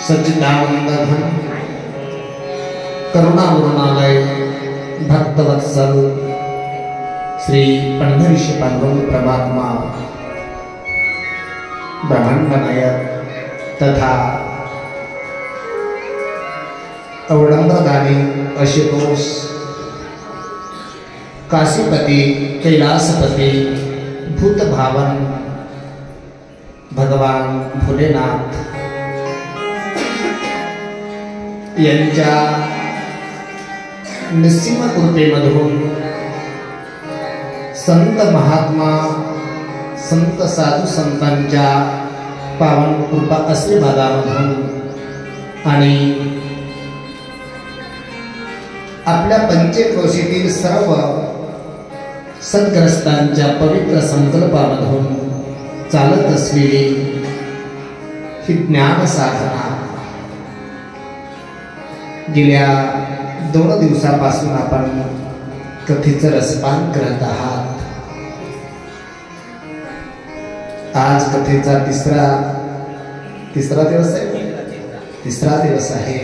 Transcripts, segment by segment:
सच्चिदानंदघन करुणावरुणालय भक्तवत्सल श्री पंढरीश पांडुरंग परमात्मा ब्रह्मांडनायक तथा अवडंबरदानी अशुतोष काशीपति कैलासपति भूतभावन भगवान भोलेनाथ यांच्या निस्सीम कृपेमधून संत महात्मा संत साधू संतांच्या पावन कृपा आशीर्वादामधून आणि आपल्या पंचक्रोशीतील सर्व सद्ग्रस्तांच्या पवित्र संकल्पामधून चालत असलेली ही ज्ञान साधना गेल्या 2 दिवसापासून आपण कथेचं रसपान करत आहात। आज कथेचा तिसरा दिवस आहे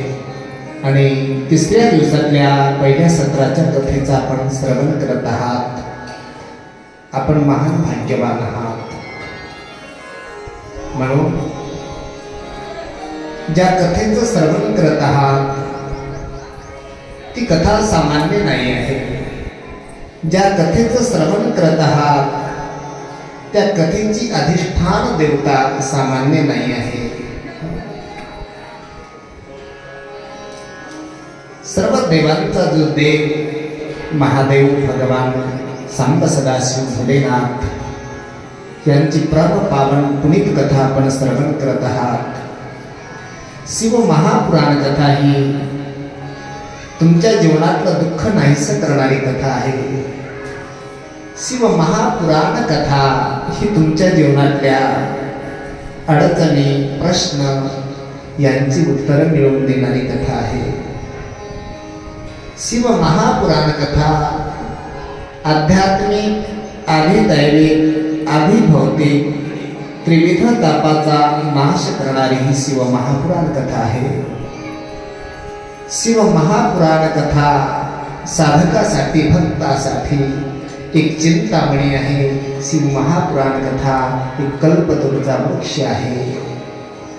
आणि तिसऱ्या दिवसातल्या पहिल्या सत्राच्या कथेचा आपण श्रवण करत आहात। आपण महान भाग्यवान आहात। म्हणून ज्या कथेचं श्रवण करत आहात ती कथा सामान्य नाही आहे। ज्या कथेचं श्रवण करत आहात त्या कथेची अधिष्ठान देवता सामान्य नाही आहे। सर्व देवांचा जो देव महादेव भगवान सांब सदाशिव भोलेनाथ यांची परम पावन पुनीत कथा आपण श्रवण करत आहात। शिव महापुराण कथा ही तुमच्या जीवनातलं दुःख नाहीसं करणारी कथा आहे। शिव महापुराण कथा ही तुमच्या जीवनातल्या अडचणी प्रश्न यांची उत्तरं मिळवून देणारी कथा आहे। शिव महापुराण कथा आध्यात्मिक आधिदैविक आधिभौतिक त्रिविध तापाचा नाश करणारी ही शिव महापुराण कथा आहे। शिव महापुराण कथा साधकासाठी भक्तासाठी एक चिंतामणी आहे। शिव महापुराण कथा एक कल्पतरूचा वृक्ष आहे।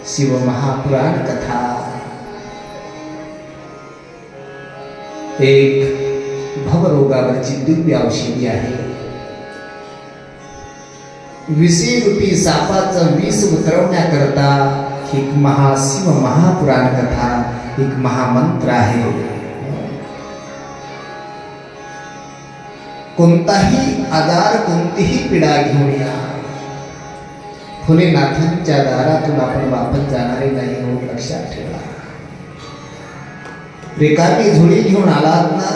शिव महापुराण कथा एक भवरोगावरची दिव्य औषधी आहे। विषयरूपी सापाचं विष उतरवण्याकरता एक शिव महापुराण कथा एक महामंत्र आहे। कोणताही आजार कोणतीही पीडा घेऊन या, भोलेनाथांच्या दारातून आपण वापस जाणारे नाही हो, लक्षात ठेवा। रिकामी झोळी घेऊन आलात ना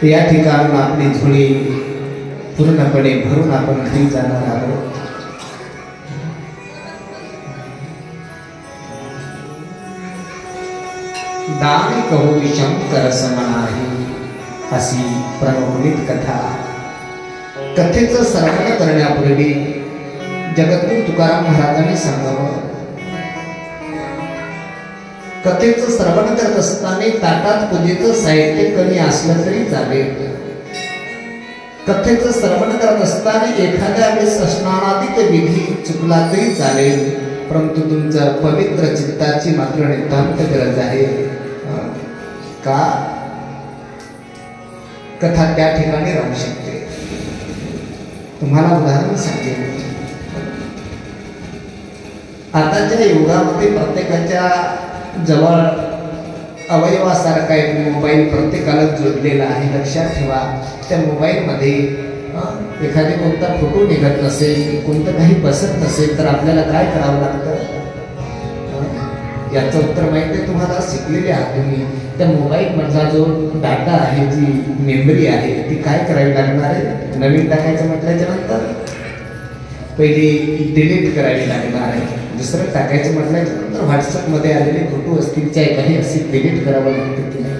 तर या ठिकाणून आपली झोळी पूर्णपणे भरून आपण घरी जाणार आहोत। दान कहो शंकर समनाही अशी प्रमुख कथा। कथेचं श्रवण करण्यापूर्वी जगद्गुरु तुकाराम महाराजांनी सांगावं, कथेचं श्रवण करत असताना ताटात पूजेचं साहित्य कमी असलं तरी चालेल। कथेचं श्रवण करत असताना एखाद्या वेळेस स्नानादिक विधी चुकला तरी चालेल, परंतु तुमच्या पवित्र चित्ताची मात्र नितांत गरज आहे। का कथा त्या ठिकाणी राहू शकते। तुम्हाला उदाहरण सांगेन, आताच्या युगामध्ये प्रत्येकाच्या जवळ अवयवासारखा एक मोबाईल प्रत्येकाला जोडलेला आहे। लक्षात ठेवा, त्या मोबाईलमध्ये एखादी कोणता फोटो निघत नसेल, कोणतं काही बसत नसेल तर आपल्याला काय करावं लागतं? याचं उत्तर माहिती आहे तुम्हाला, शिकलेले आहात तुम्ही। त्या मोबाईल मधला जो डाटा आहे, जी मेमरी आहे, ती काय करावी लागणार आहे? नवीन टाकायचं म्हटल्याच्या नंतर पहिली डिलीट करावी लागणार आहे। दुसरं टाकायचं म्हटल्याच्या नंतर व्हॉट्सअपमध्ये आलेले फोटो असतील चाहे काही असतील डिलीट करावं लागतं की नाही?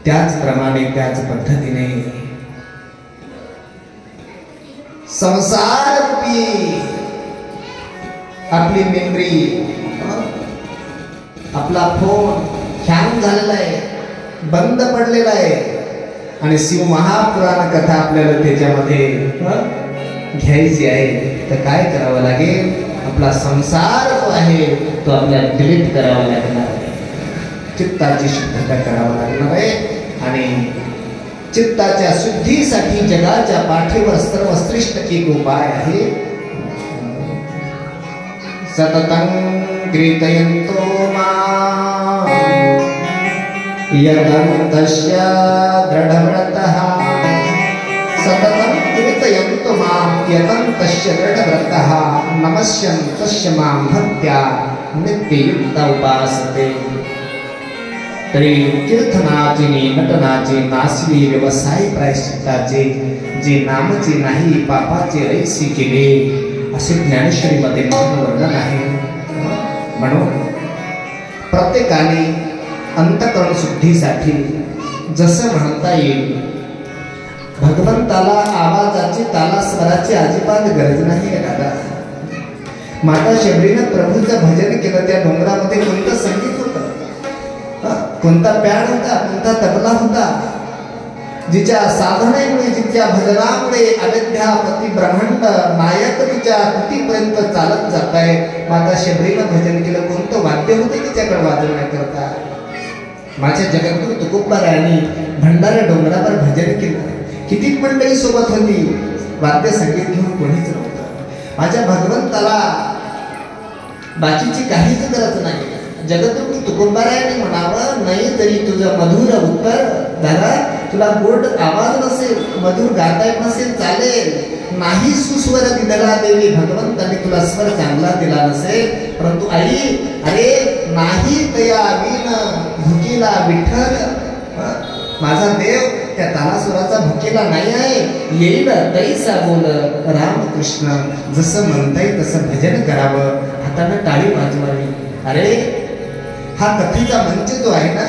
त्याचप्रमाणे त्याच पद्धतीने संसार रूपी आपली मेमरी, आपला फोन हँग झालेला आहे, बंद पडलेला आहे आणि शिव महापुराण कथा आपल्याला त्याच्यामध्ये घ्यायची आहे. तर काय करावं लागेल? आपला संसार जो आहे तो आपल्याला डिलीट करावा लागणार आहे, चित्ताची शुद्धता करावं लागणार आहे. आणि चित्ताच्या शुद्धीसाठी जगाच्या पाठीवर सर्वश्रेष्ठ एक उपाय आहे. सततं कीर्तयन्तो मां यदन्तस्य दृढव्रतः. सततं कीर्तयन्तो मां यदन्तस्य दृढव्रतः नमस्यन्तस्य मां भक्त्या नित्ययुक्ता उपासते. तरी कीर्तनाचे नटनाचे नासवी व्यवसाय प्रायश्चित्ताचे जे नामचे नाही पापाचे ऐसी केले असे ज्ञानेश्वरीमध्ये वर्णन आहे. म्हणून प्रत्येकाने अंतःकरण शुद्धीसाठी जसं म्हणता येईल, भगवंताला आवाजाची तालास्वराची अजिबात गरज नाही आहे दादा. माता शबरीनं प्रभूचं भजन केलं. त्या डोंगरामध्ये कोणतं संगीत होतं, कोणता पॅड होता, कोणता तबला होता? जिच्या साधनेमुळे, जिच्या भजनामुळे अयोध्यापती ब्रह्मांड नायक तिच्या कुटीपर्यंत चालत जात आहे. माता शबरीनं भजन केलं. कोणतं वाद्य होतं तिच्याकडे वाजवण्याकरता? माझ्या जगद्गुरु तुकोबारायांनी भंडारा डोंगरावर भजन केलं. किती मंडळी सोबत होती, वाद्य संगीत घेऊन कोणीच नव्हतं. माझ्या भगवंताला बाकीची काहीच गरज नाही. जगद्गुरु तुकोबारायांनी म्हणावं, नाही जरी तुझं मधुर उत्तर दादा, तुला गोड आवाज नसेल, मधुर गाता येत नसेल चालेल, नाही सुस्वर दिलेला देवी भगवंताने तुला स्वर चांगला दिला नसेल, परंतु आई अरे नाही तया विन भुकीला विठ्ठल. माझा देव त्या तालासुराचा भुकेला नाही आहे. येईल तैसा बोल रामकृष्ण. जसं म्हणताय तसं भजन करावं, हाताने टाळी वाजवावी. अरे हा कथीचा मंच जो आहे ना,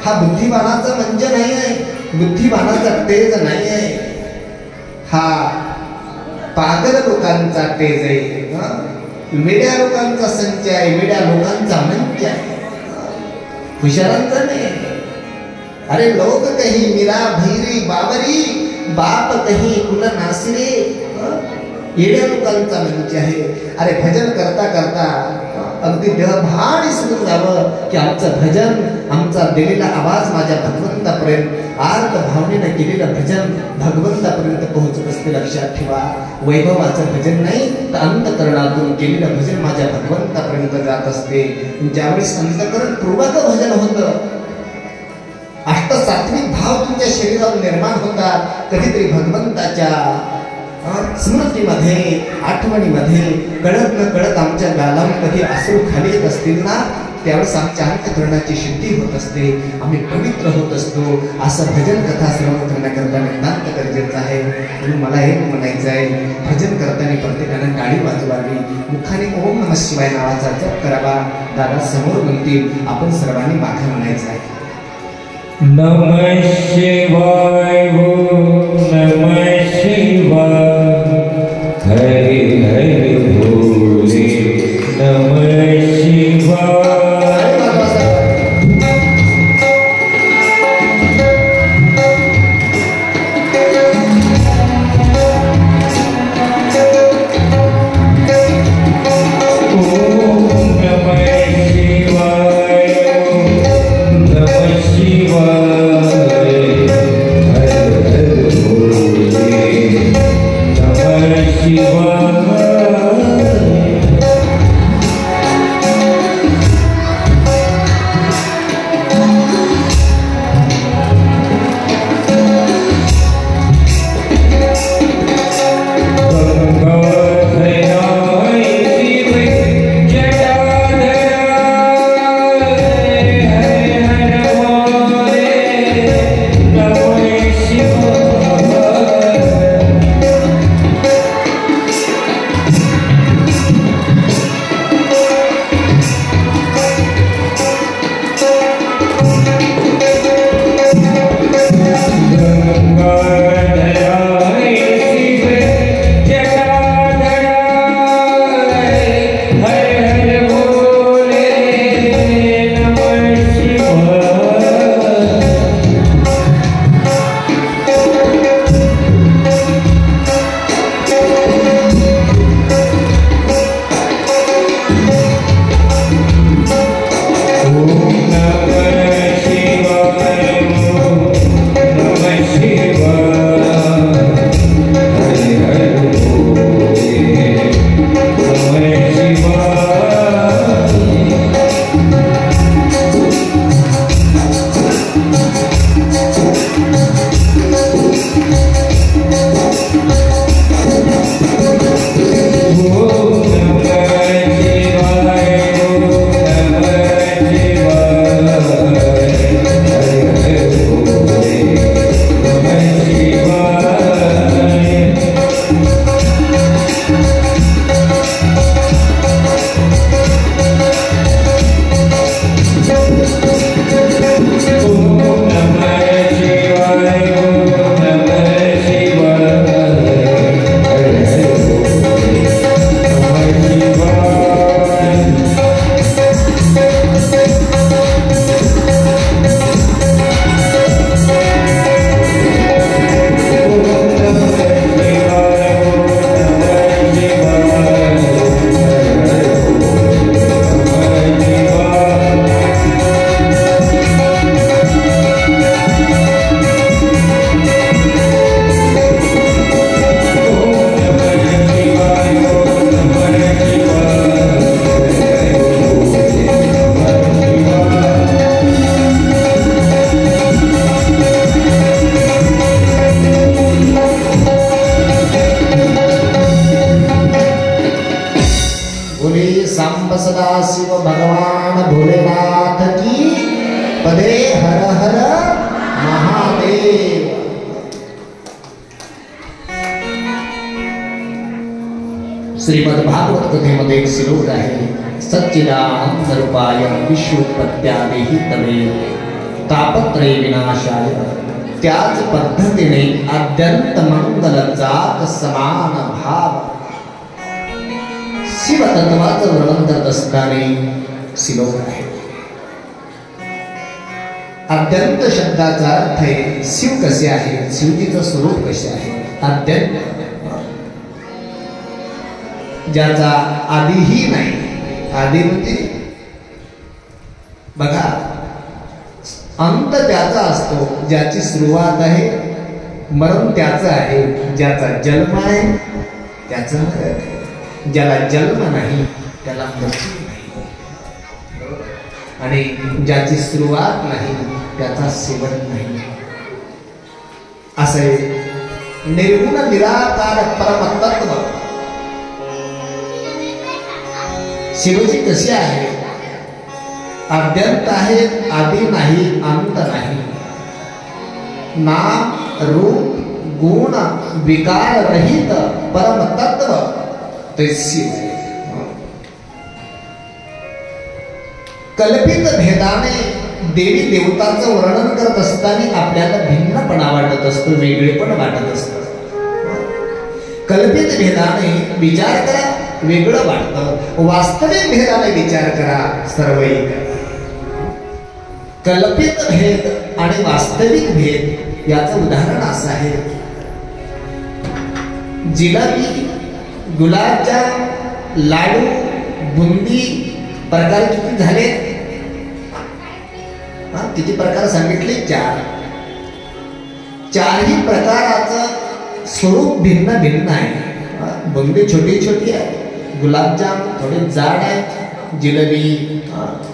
हा बुद्धिमानाचा मंच नाही आहे, बुद्धिमानाचा तेज नाही आहे, हा पागल लोकांचा तेज आहे, वेड्या लोकांचा संच आहे, वेड्या लोकांचा मंच आहे, हुशारांचा नाही. अरे लोक कही मीरा भैरी बाबरी, बाप कही कुल नासिरे, येड्या लोकांचा मंच आहे. अरे भजन करता करता अगदी देहभान विसरून जावं की आमचं भजन, आमचा दिलेला आवाज माझ्या भगवंतापर्यंत, आर्त भावनेनं केलेलं भजन भगवंतापर्यंत पोहोचत असते. लक्षात ठेवा, वैभवाचं भजन नाही तर अंतकरणातून केलेलं भजन माझ्या भगवंतापर्यंत जात असते. ज्यावेळेस अंतकरण पूर्वक भजन होतं, अष्टसात्विक भाव तुमच्या शरीरावर निर्माण होतात. कधीतरी भगवंताच्या स्मृतीमध्ये, आठवणीमध्ये कळत न कळत आमच्या गालावर कधी अश्रू खाली येत असतील ना, त्यावेळेस आमच्या अंतःकरणाची शुद्धी होत असते, आम्ही पवित्र होत असतो. असं भजन कथा श्रवण करण्याकरता नितांत गरजेचं आहे. म्हणून मला हे म्हणायचं आहे, भजन करताना प्रत्येकानं टाळी वाजवावी, मुखाने ओम नमः शिवाय नावाचा जप करावा. दादा समोर म्हणतील, आपण सर्वांनी मागे म्हणायचं आहे, नमः शिवाय नमः शिवाय, हरि हरि बोले नमः शिवाय. Hare सदाशिव भगवान भोलेनाथ की पदे हर हर महादेव। श्रीमद भागवत कथेमध्ये एक श्लोक आहे, सच्चिदानंद रूपाय विश्वोत्पत्त्यादिहि तमे तापत्रय विनाशाय त्याच पद्धतीने अत्यंत मंगल जात समान भाव शिवतत्वाचं वर्णन करत असताना श्लोक आहे। अत्यंत शब्दाचा अर्थ आहे शिव कसे आहे, शिवजीचं स्वरूप कसे आहे। अत्यंत ज्याचा आदिही नाही, आदी म्हणजे बघा अंत त्याचा असतो, ज्याची सुरुवात आहे मरण त्याचं आहे, ज्याचा जन्म आहे त्याचं मरण आहे, ज्याला जन्म नाही त्याला मृत्यू नाही, आणि ज्याची सुरुवात नाही त्याचा शेवट नाही। असे निर्गुण निराकार परमतत्व शिवजी कसे आहे, अद्यंत आहे, आदि नाही, अंत नाही, नाम रूप गुण विकार रहित परम तत्व ते शिव। कल्पित भेदाने देवी देवतांचं वर्णन करत असताना आपल्याला भिन्नपणा वाटत असतो, वेगळेपण वाटत असतं। कल्पित भेदाने विचार करा, वेगळं वाटतं, वास्तविक भेदाने विचार करा, सर्व एक। कल्पित भेद आणि वास्तविक भेद याचं उदाहरण असं आहे, जिलेबी, गुलाबजाम, लाडू, बुंदी प्रकार किती झाले? किती प्रकार सांगितले? 4। चारही प्रकाराचं स्वरूप भिन्न भिन्न आहे। बुंदी छोटी छोटी आहे, गुलाबजाम थोडे जाड आहे, जिलेबी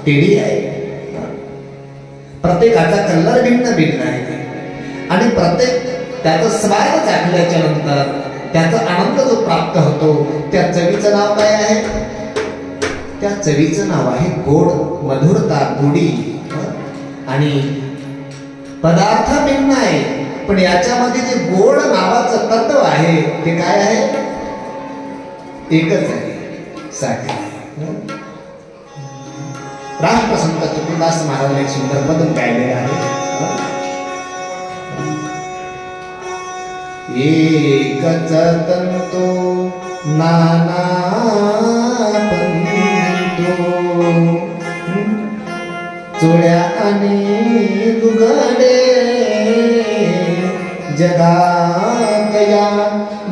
टेढ़ी आहे। प्रत्येकाचा कलर भिन्न भिन्न आहे, आणि प्रत्येक त्याचा स्वाद चाखल्याच्या नंतर त्याचा आनंद जो प्राप्त होतो त्या चवीचं नाव काय आहे? त्या चवीचं नाव आहे गोड, मधुरता, गोडी। आणि पदार्थ भिन्न आहे, पण याच्यामध्ये जे गोड नावाचं तत्व आहे ते काय आहे? एकच आहे, साखर। राष्ट्रसंत तुकोदास महाराज एक सुंदर पद गायले आहे, एकच तंतु नाना पंतो चोळ्या आणि दुगडे जगात या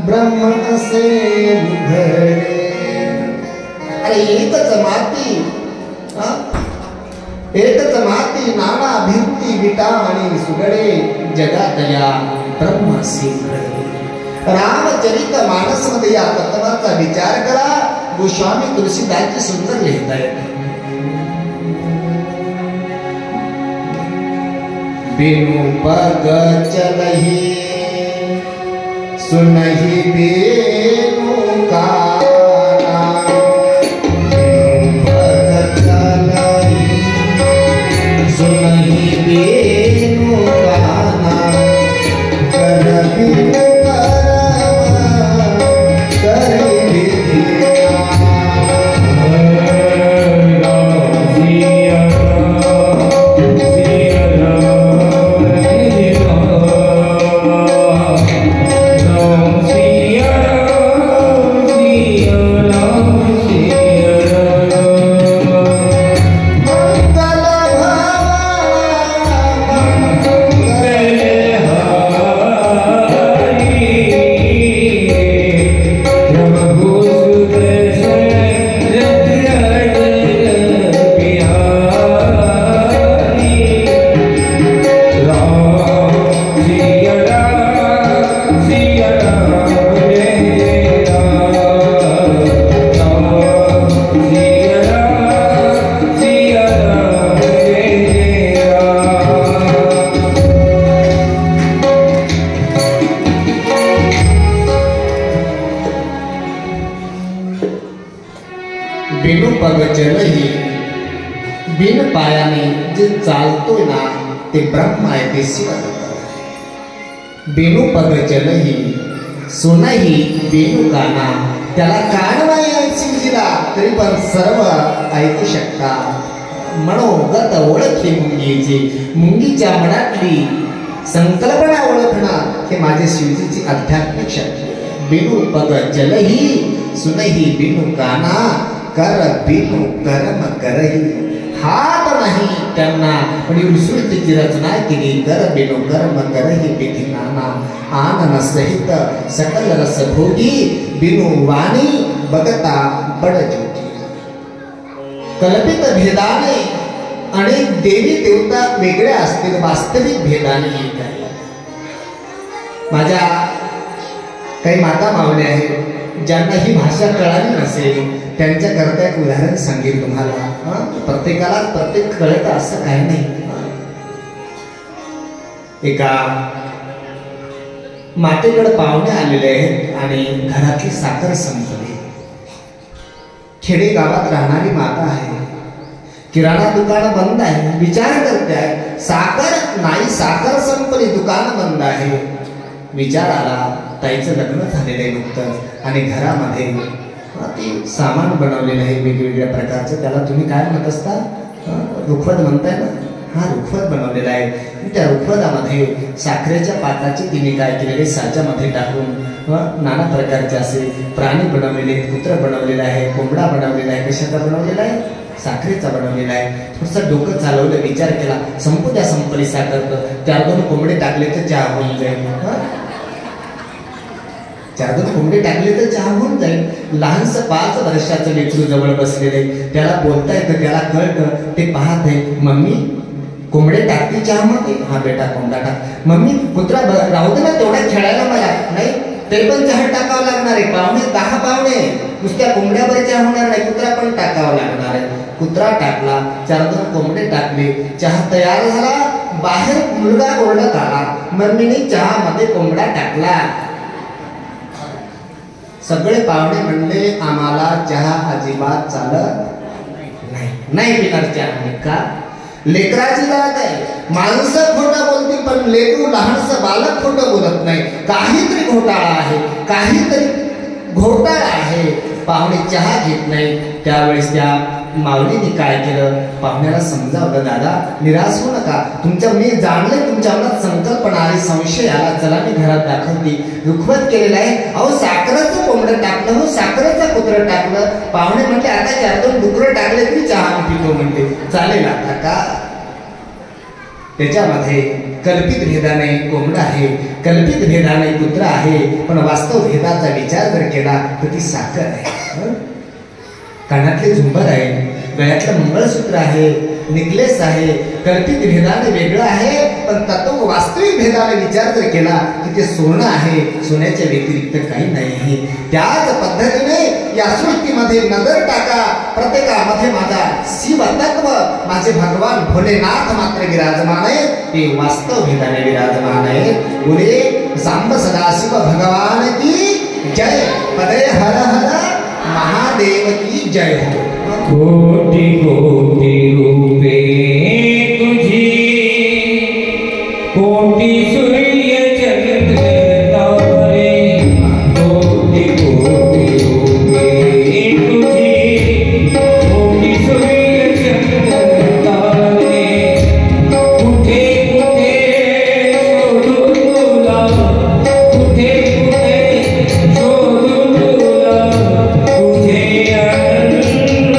ब्रह्म असे उघडे। अरे एकच माती, एकच माती नाना भिंती विटा आणि सुगडे जगात या ब्रह्म असे उघडे। रामचरित मानस मध्ये या तत्वाचा विचार करा, गोस्वामी तुलसीदासजी सुंदर लिहित आहेत। बिनु पग चलहि सुनहि बेनु काना, बिनु पग चलहि सुनहि बेनु काना, कर बिनु Ram बेणू पग चलही बिन पायाने जे चालतोय ना ते ब्रह्म आहे ते शिव बेणू पग चलही सोनाही बेणू काना त्याला कान नाही ऐकला तरी पण सर्व ऐकू शकता मनोगत ओळखी मुंगीची मुंगीच्या मनातली संकल्पना ओळखणं हे माझे शिवजीची आध्यात्मिक शक्ती बिनु पग जलही सुनही बिनु काना कर बिनु कर्म करही हात नाही त्यांना पण सृष्टीची रचना केली कर बिनु कर्म करही विधी नाना आनन सहित सकल रस भोगी बिनु वाणी बगता बड ज्योती कल्पित भेदाने आणि देवी देवता वेगळ्या असतील वास्तविक भेदाने एक आहे माझ्या काही माता मावल्या आहेत ज्यांना ही भाषा कळाली नसेल त्यांच्याकरता एक उदाहरण सांगेल तुम्हाला प्रत्येकाला प्रत्येक कळत असं काही नाही एका मातेकडे पाहुणे आलेले आहेत आणि घरातली साखर संपली खेडे गावात राहणारी माता आहे किराणा दुकान बंद आहे विचार करते आहे साखर नाही साखर संपली दुकान बंद आहे विचार आला ताईचं लग्न झालेलं आहे नुकतंच आणि घरामध्ये ते सामान बनवलेलं आहे वेगवेगळ्या प्रकारचं त्याला तुम्ही काय म्हणत असता रुखवत म्हणताय ना हा रुखवत बनवलेला आहे त्या रुखवतामध्ये साखरेच्या पाताची तिने काय केलेले साच्यामध्ये टाकून नाना प्रकारचे असे प्राणी बनवलेले कुत्र बनवलेलं आहे कोंबडा बनवलेला आहे कशाचा बनवलेला आहे साखरेचा बनवलेला आहे थोडंसं डोकं चालवलं विचार केला संपू द्या संपली साखर 4-2 कोंबडे टाकले तर चहा होऊन जाईल 4-2 कोंबडे टाकले तर चहा होऊन जाईल लहानसं 5 वर्षाचं लेकरू जवळ बसलेले त्याला बोलता येतं त्याला कळतं ते पाहत आहे मम्मी कोंबडे टाकते चहामध्ये हा बेटा कोंबडा टाक मम्मी कुत्रा राहू दे ना तेवढा खेळायला मला नाही ते पण चहा टाकावं लागणार आहे पाहुणे 10 पाहुणे नुसत्या कोंबड्यावर चहा होणार नाही कुत्रा पण टाकावा लागणार आहे कुत्रा टाकला 4-2 कोंबडे टाकले चहा तयार झाला बाहेर मुलगा ओरडत आला मम्मीने चहामध्ये कोंबडा टाकला सगळे पाहुणे म्हणले आम्हाला चहा अजिबात चालत नाही पिणार चहा का लेकराची जात आहे माणसं खोटं बोलतील पण लेकरू लहानसं बालक खोटं बोलत नाही काहीतरी घोटाळा आहे काहीतरी घोटाळा आहे पाहुणे चहा घेत नाही त्यावेळेस त्या माऊलीने काय केलं पाहुण्याला समजावलं दादा निराश होऊ नका तुमच्या मी जाणले तुमच्या मनात संकल्पना आली संशय आला चला मी घरात दाखवते रुखवत केलेलं आहे अहो साखरेचं कोंबडं टाकलं हो साखरेचं कुत्रं टाकलं पाहुणे म्हटले आता 4-2 डुकरं टाकले तरी चहा पितो म्हणते चालेल आता का त्याच्यामध्ये कल्पित भेदाने कोंबडा आहे कल्पित भेदाने कुत्रा आहे पण वास्तव भेदाचा विचार जर केला तर ती साखर आहे कानातले झुंबर आहे गळ्यातलं मंगळसूत्र आहे नेकलेस आहे कल्पित भेदाने वेगळं आहे पण तत्व वास्तविक भेदाने विचार जर केला की ते सोनं आहे सोन्याच्या व्यतिरिक्त काही नाही आहे त्याच पद्धतीने या सृष्टीमध्ये नजर टाका प्रत्येकामध्ये माझा शिव तत्व माझे भगवान भोलेनाथ मात्र विराजमान आहे ते वास्तव भेदाने विराजमान आहे बोले सांब सदाशिव भगवान की जय पदे हर हर महादेव की जय हो कोटि कोटि रूपे तुझी कोटि सूर्य चंद्र तारे कोटि कोटि रूपे तुझी कोटि सूर्य चंद्र तारे कुठे कुठे शोधू तुला कुठे कुठे शोधू तुला तुझे आनंद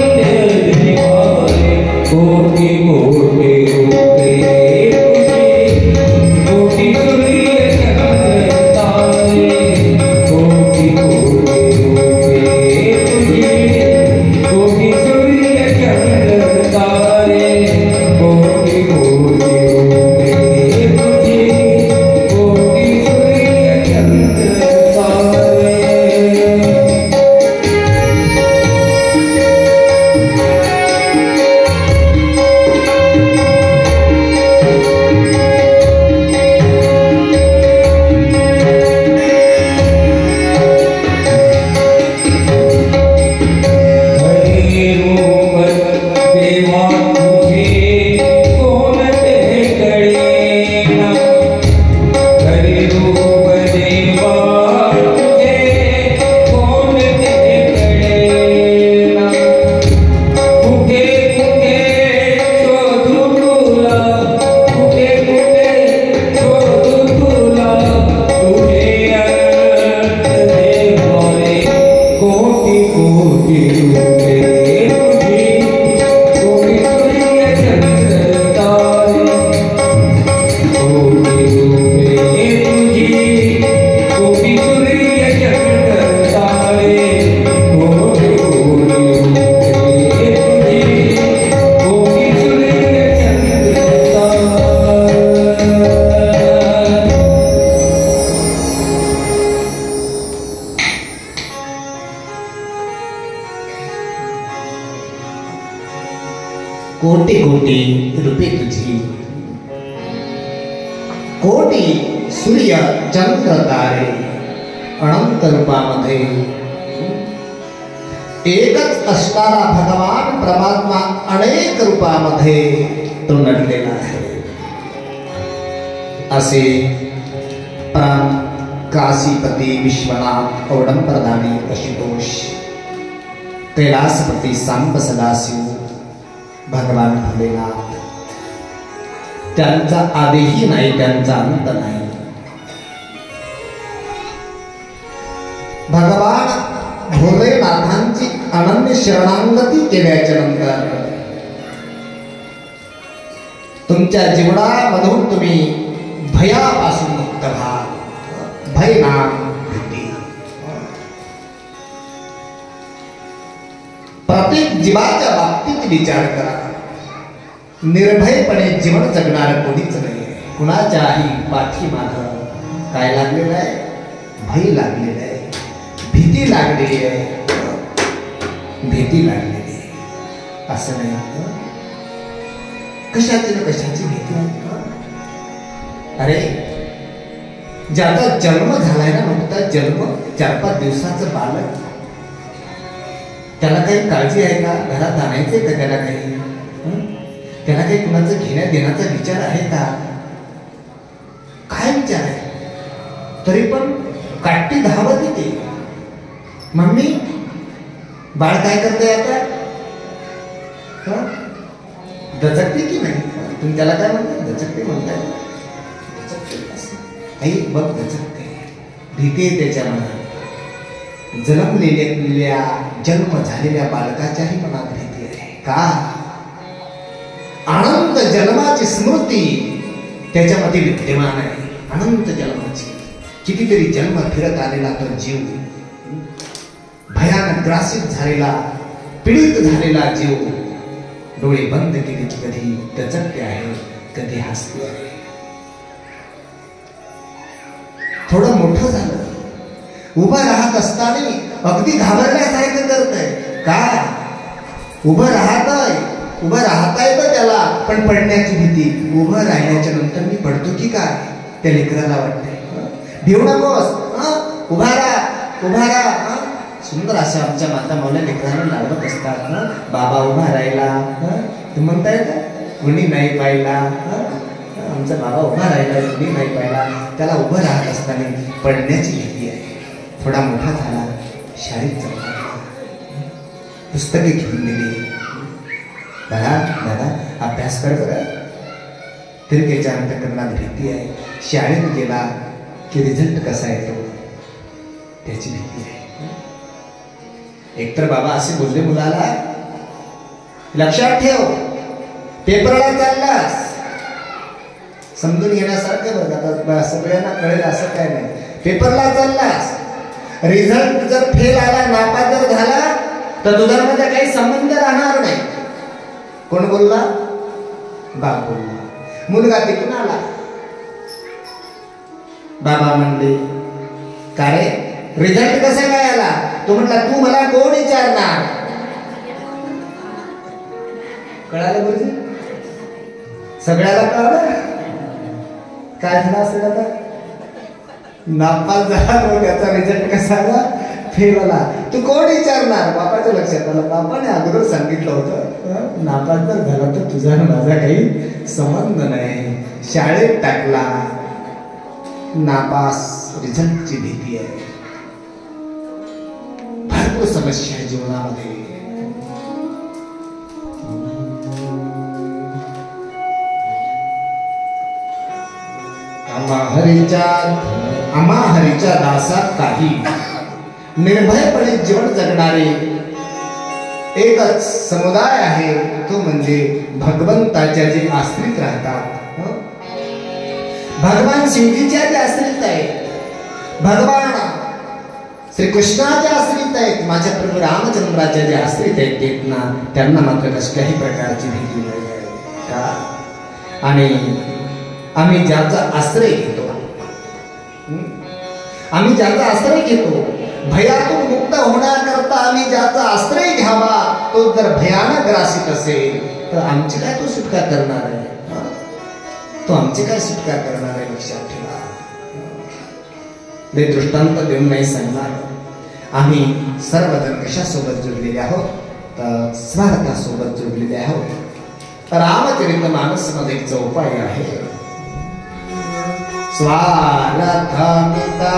कोटी कोटी रूपे तुझी, कोटी सूर्य चंद्र तारे अनंत रूपामध्ये एकच असणारा भगवान परमात्मा अनेक रूपामध्ये तो नटलेला आहे. असे प्राण काशीपती विश्वनाथ औडंबरदानी आशुतोष कैलासपती सांब सदाशिव भगवान भोलेनाथ, त्यांचा आदिही नाही त्यांचा अंत नाही. भगवान भोलेनाथांची अनन्य शरणागती केल्याच्या नंतर तुमच्या जीवनामधून तुम्ही भयापासून मुक्त व्हा. भय नाम भीती. प्रत्येक जीवाच्या बाबतीत विचार करा. निर्भयपणे जीवन जगणार कोणीच नाही. कुणाच्याही पाठीमाग काय लागलेलं आहे? भय लागलेलं आहे, भीती लागलेली आहे, भीती लागलेली आहे. असं नाही कशाची ना कशाची भीती आहे. अरे ज्याचा जन्म झालाय ना, नुकता जन्म 4-5 दिवसाचं बालक, त्याला काही काळजी आहे का? घरात आणायचंय का त्याला काही? त्याला काही कुणाचं घेण्या देण्याचा विचार आहे का? काय विचार आहे? तरी पण काठी धावत येते. मम्मी बाळ काय करते आता? दचकते की नाही? तुम्ही त्याला काय म्हणता? दचकते म्हणताय. आई बघ दचकते, भीती आहे त्याच्या मनात. जन्मलेल्या जन्म झालेल्या बालकाच्याही मनात भीती आहे. का? अनंत जन्माची स्मृती त्याच्यामध्ये विद्यमान आहे. अनंत जन्माची कितीतरी जन्म फिरत आलेला तो जीव, भयानक ग्रासित झालेला, पीडित झालेला जीव, डोळे बंद केले की कधी दचकते आहे, कधी हसते आहे. थोडं मोठं झालं, उभं राहत असताना अगदी घाबरण्यासारखं करतंय. का? उभं राहता येतं त्याला, पण पडण्याची भीती. उभं राहण्याच्या नंतर मी पडतो की काय? त्या लेकराला वाटतंय. भिवू नकोस, उभा राहा. सुंदर अशा आमच्या माता मौल्या लेकरांना लावत असतात. बाबा उभा राहिला, ते म्हणताय का? कुणी नाही पाहिला. आमचा बाबा उभा राहिला, कुणी नाही पाहिला. त्याला उभं राहत असताना पडण्याची भीती आहे. थोडा मोठा झाला, शाळेत जाऊन पुस्तके घेऊन दिली. दादा अभ्यास कर बरं. तरी त्याच्या अंतःकरणात भीती आहे. शाळेत गेला की रिझल्ट कसा येतो त्याची भीती आहे. एकतर बाबा असे बोलले मुलाला, लक्षात ठेव, पेपरला चाललास. समजून घेण्यासारखं बघा, सगळ्यांना कळेल असं काय नाही. पेपरला चाललास, रिझल्ट जर फेल आला, नापास जर झाला, तर तुझा माझा काही संबंध राहणार नाही. कोण बोलला? बाप बोलला. मुलगा तिकडून आला, बाबा म्हणले, का रे रिझल्ट कसा काय आला? तो म्हटला, तू मला कोण विचारणार? कळालं गुरुजी? सगळ्याला कळलं काय झालं असेल. आता नापास झाला, त्याचा रिझल्ट कसा आला? फेल आला. तू कोण विचारणार? बापाच्या लक्षात आलं. बापाने अगोदर सांगितलं होतं, नापास जर झाला तर तुझा माझा काही संबंध नाही. शाळेत टाकला, नापास, रिझल्टची भीती आहे. भरपूर समस्या आहे जीवनामध्ये. आम्हा हरीच्या दासात काही निर्भयपणे जीवन जगणारे एकच समुदाय आहे, तो म्हणजे भगवंताच्या जे आश्रित राहतात. भगवान शिवजीच्या जे आश्रित आहेत, भगवान श्रीकृष्णाच्या आश्रित आहेत, माझ्या प्रभू रामचंद्राच्या जे आश्रित आहेत ते ना, त्यांना मात्र कसल्याही प्रकारची भीती नाही आहे. का? आणि आम्ही ज्याचा आश्रय घेतो, भयातून मुक्त होण्याकरता आम्ही ज्याचा आश्रय घ्यावा तो जर भयानक ग्रासित असेल तर आमची काय तो सुटका करणार आहे? तो आमची काय सुटका करणार आहे? लक्षात ठेवा. ते दृष्टांत देऊन नाही सांगणार. आम्ही सर्वजण कशासोबत जोडलेले आहोत? तर स्वार्थासोबत जोडलेले आहोत. रामचरितमानस मध्ये एक चौपाई आहे. स्वार्थामिता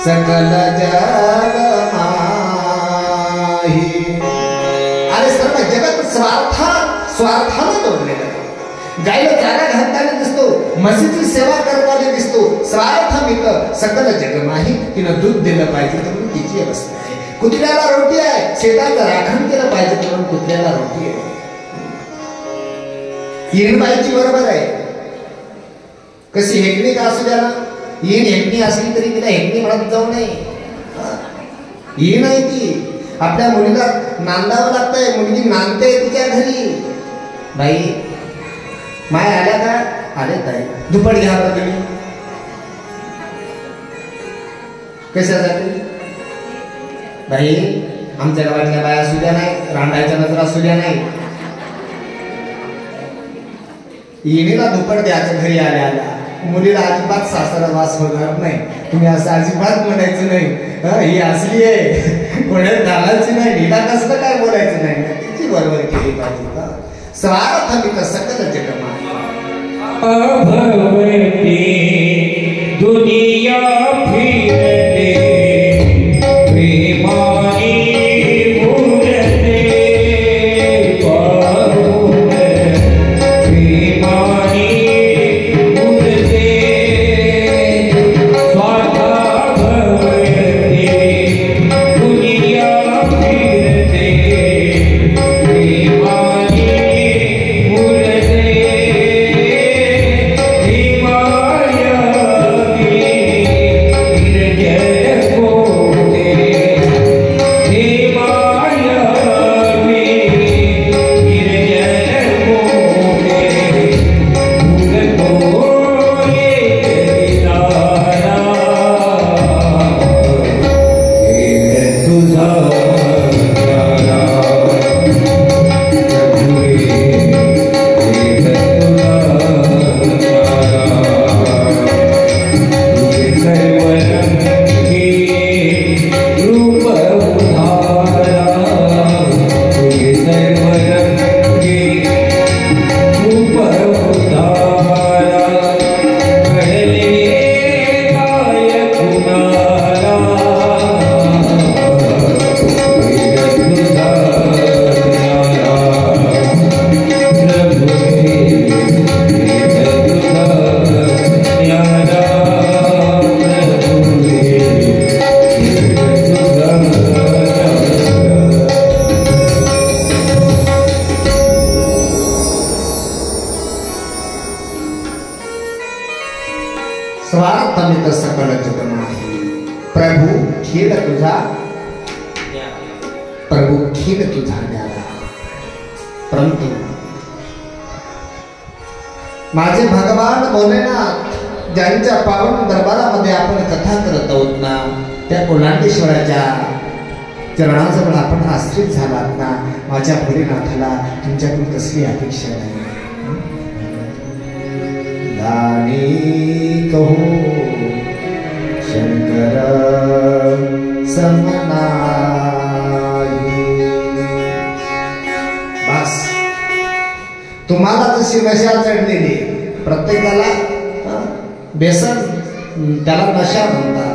सकल जग माही. अरे सर्व जगत स्वार्थाने जोडलेलं आहे. गायला चारा घालताना दिसतो, म्हशीची सेवा करताना दिसतो. स्वार्थामित सकल जग माही. तिनं दूध दिलं पाहिजे म्हणून तिची अवस्था आहे. कुत्र्याला रोटी आहे, शेताचं राखण केलं पाहिजे म्हणून कुत्र्याला रोटी आहे. येणबाईची बरोबर आहे. कशी हेकणी का असू द्या ना, येण हेकणी असली तरी तिला हेकणी म्हणत जाऊ नये. ही नाही ती. आपल्या मुलीला नांदावं लागतंय. मुलगी नांदते तिच्या घरी. बाई माय आल्या का? आले ताई. दुप्पट घ्या बरं तुम्ही. कशासाठी? बाई आमच्या गावातल्या बाया असू द्या नाही, रांडायच्या नजरा असू द्या नाही. येणीला दुप्पट द्यायचं घरी आल्या आल्या. मुलीला अजिबात सासरा वास होणार नाही. तुम्ही असं अजिबात म्हणायचं नाही. ही असली आहे, कोणाला घालायची नाही, हिला कसलं काय बोलायचं नाही. तिची बरोबर केली पाहिजे. स्वार्थामित सकल जगमा अभवती दुनिया फिरते प्रेमाने मुरते पाहून प्रेमाने मुरते स्वार्थाभवती दुनिया फिरते प्रेमाने मुरते स्वार्थामित सकल जगमाही. प्रभू खील तुझा, प्रभू खील तुझा न्याला. परंतु माझे भगवान भोलेनाथ ज्यांच्या पावन दरबारामध्ये आपण कथा करत आहोत ना, त्या कोलांटेश्वराच्या चरणाजवळ आपण आश्रित झालात ना. माझ्या भोलेनाथाला तुमच्याकडून कसली अपेक्षा नाही. दानी कहो शंकर समनाई. बस तुम्हाला जशी नशा चढलेली, प्रत्येकाला बेसन त्याला नशा म्हणतात.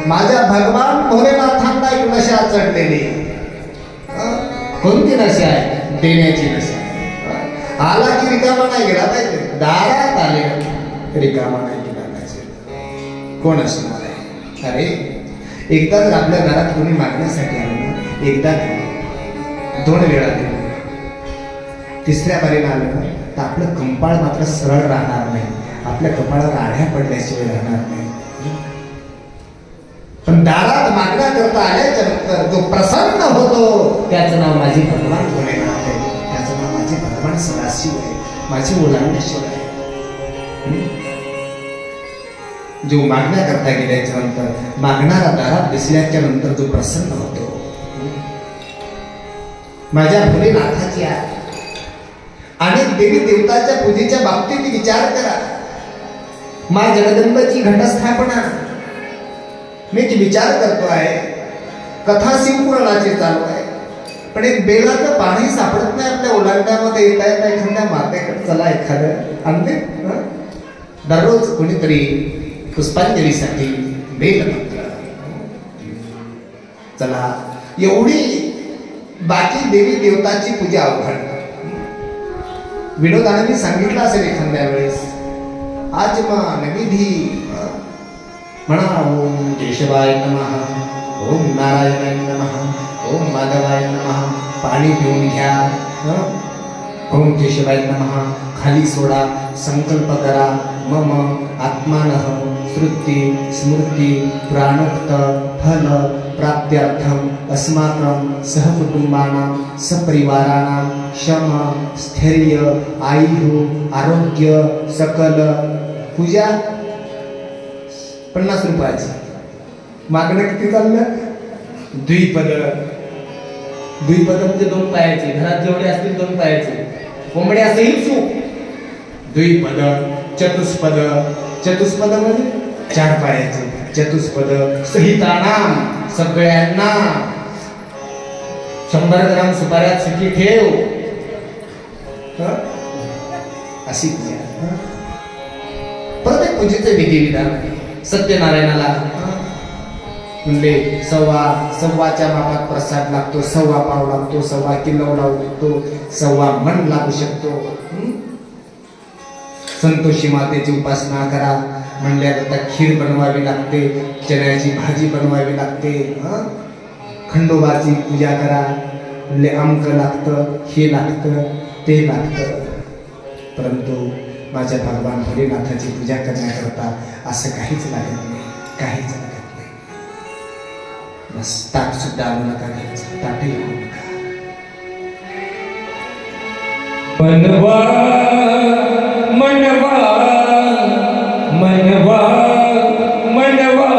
माझ्या भगवान भोलेनाथांना एक नशा चढलेली. कोणती नशा आहे? देण्याची नशा. आला की रिकामा नाही गेला पाहिजे. दारात आले रिकामा नाही गेला पाहिजे. कोण असणार आहे? अरे एकदा जर आपल्या घरात कोणी मागण्यासाठी आलं ना, एकदा दोन वेळा दिलं, तिसऱ्या बारीला आलं ना, तर आपलं कंपाळ मात्र सरळ राहणार नाही. आपल्या कपाळावर आढ्या पडल्याशिवाय राहणार नाही. पण दारात मागण्या करता आल्याच्या नंतर जो प्रसन्न होतो त्याचं नाव माझे भगवान भोलेनाथ आहे. त्याचं नाव माझे भगवान सदाशिव आहे. माझे ओलांडेश्वर आहे. जो मागण्या करता गेल्याच्या नंतर, मागणारा दारात दिसल्याच्या नंतर जो प्रसन्न होतो माझ्या भोलेनाथाची आहे. आणि देवी देवताच्या पूजेच्या बाबतीत विचार करा. माँ जगदंबाची घटस्थापना मी विचार करतो आहे. कथा शिवपुराणाची चालू आहे, पण एक बेलाचं पाणी सापडत नाही आपल्या ओलांड्यामध्ये. येता येता एखाद्या मातेकडे चला, एखादं आणते. दररोज कोणीतरी पुष्पांजलीसाठी बेल मंत्र. चला, एवढी बाकी देवी देवताची पूजा अवघड. विनोदाने मी सांगितलं असेल एखाद्या वेळेस, आज नविधी म्हणा ओम केशवाय नमः, ओम नारायणाय नमः, ओम माधवाय नमः. पाणी पिऊन घ्या. ओम केशवाय नमः खाली सोडा. संकल्प करा. मम आत्मानः श्रुती स्मृती प्राणक्त फल प्राप्त्यर्थम अस्माकं सहकुटुंबानां सपरिवाराणां शम स्थैर्य आयु आरोग्य सकल. पूजा 50 रुपयाची. मागणं किती चाललं? द्विपद. द्विपद म्हणजे 2 पायाची. घरात जेवढे असतील 2 पायाची. कोंबडे असेल चूक. द्विपद. चतुष्पद. चतुष्पद म्हणजे 4 पायाचे. चतुष्पद सहितानाम सगळ्यांना 100 ग्राम सुपाऱ्यात सुकी ठेव. अशी पूजा. प्रत्येक पूजेचे विधिविधान. सत्यनारायणाला म्हणले सव्वाच्या मापात प्रसाद लागतो. 1.25 पाव लागतो. 1.25 किलो लागतो. 1.25 मन लागू शकतो. संतोषी मातेची उपासना करा म्हणल्यानंतर खीर बनवावी लागते. चण्याची भाजी बनवावी लागते. खंडोबाची पूजा करा म्हणजे अंक लागतं, हे लागतं, ते लागतं. परंतु माझ्या भगवान भोलेनाथाची पूजा करण्याकरता असं काहीच लागत नाही. काहीच लागत नाही. बस ताट सुद्धा आणू नका घ्यायचं. ताटही आणू नका. मनवा मनवा मनवा मनवा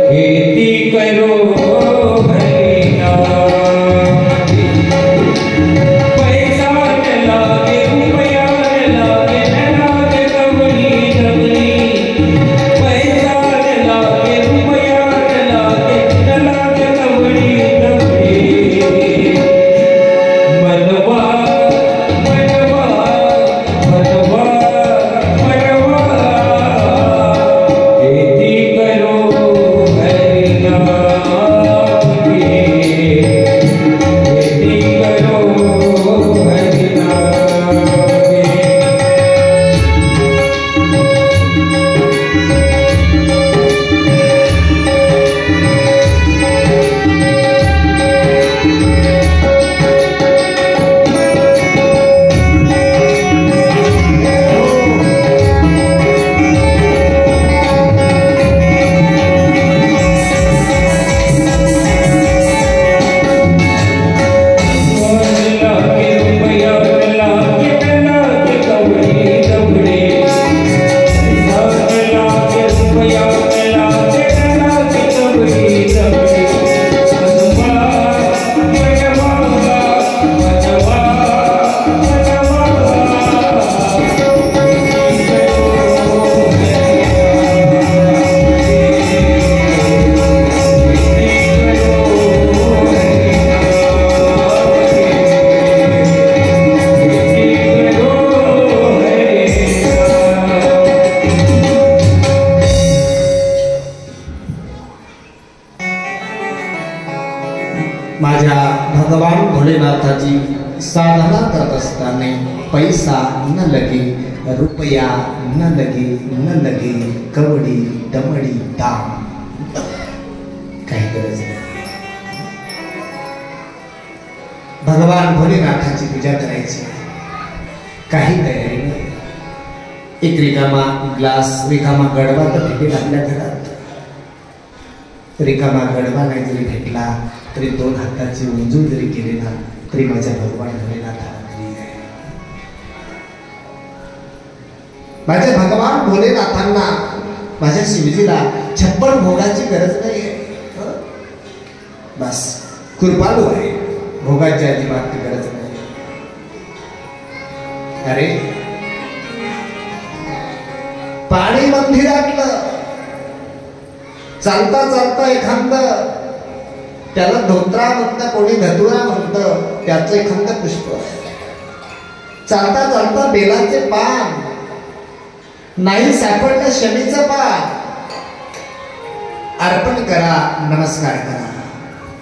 खेती करो हरिना. पैसा न लागे रुपया न लागे न लागे कवली कवली. पैसा न लागे रुपया न लागे न लागे कवली कवली. मनवा मनवा मनवा मनवा खेती करो हरिना की. खेती करो हरिना की. माझ्या भगवान भोलेनाथाची साधना करत असताना पैसा न लगे, रुपया न लगे, न लगे कवडी दमडी दाम, काही गरज नाही. भगवान भोलेनाथाची पूजा करायची, काही तयारी नाही. एक रिकामा ग्लास, रिकामा गडवा तर भेटेल आपल्या घरात. रिकामा गडवा नाही जरी भेटला तरी 2 हाताची उंजूळ जरी केले ना तरी माझ्या भगवान भोलेनाथाला प्रिय आहे. माझ्या भगवान भोलेनाथांना, माझ्या शिवजीला 56 भोगाची गरज नाही आहे. बस कृपाळू आहे. भोगाची अजिबात गरज नाही. अरे पाणी मंदिरातलं चालता चालता एखादं त्याला धोत्रा म्हणतं, कोणी धतुरा म्हणतं, त्याचं एखादं पुष्प, चालता चालता बेलाचे पान, नाही सापडलं शमीचं पान, अर्पण करा, नमस्कार करा,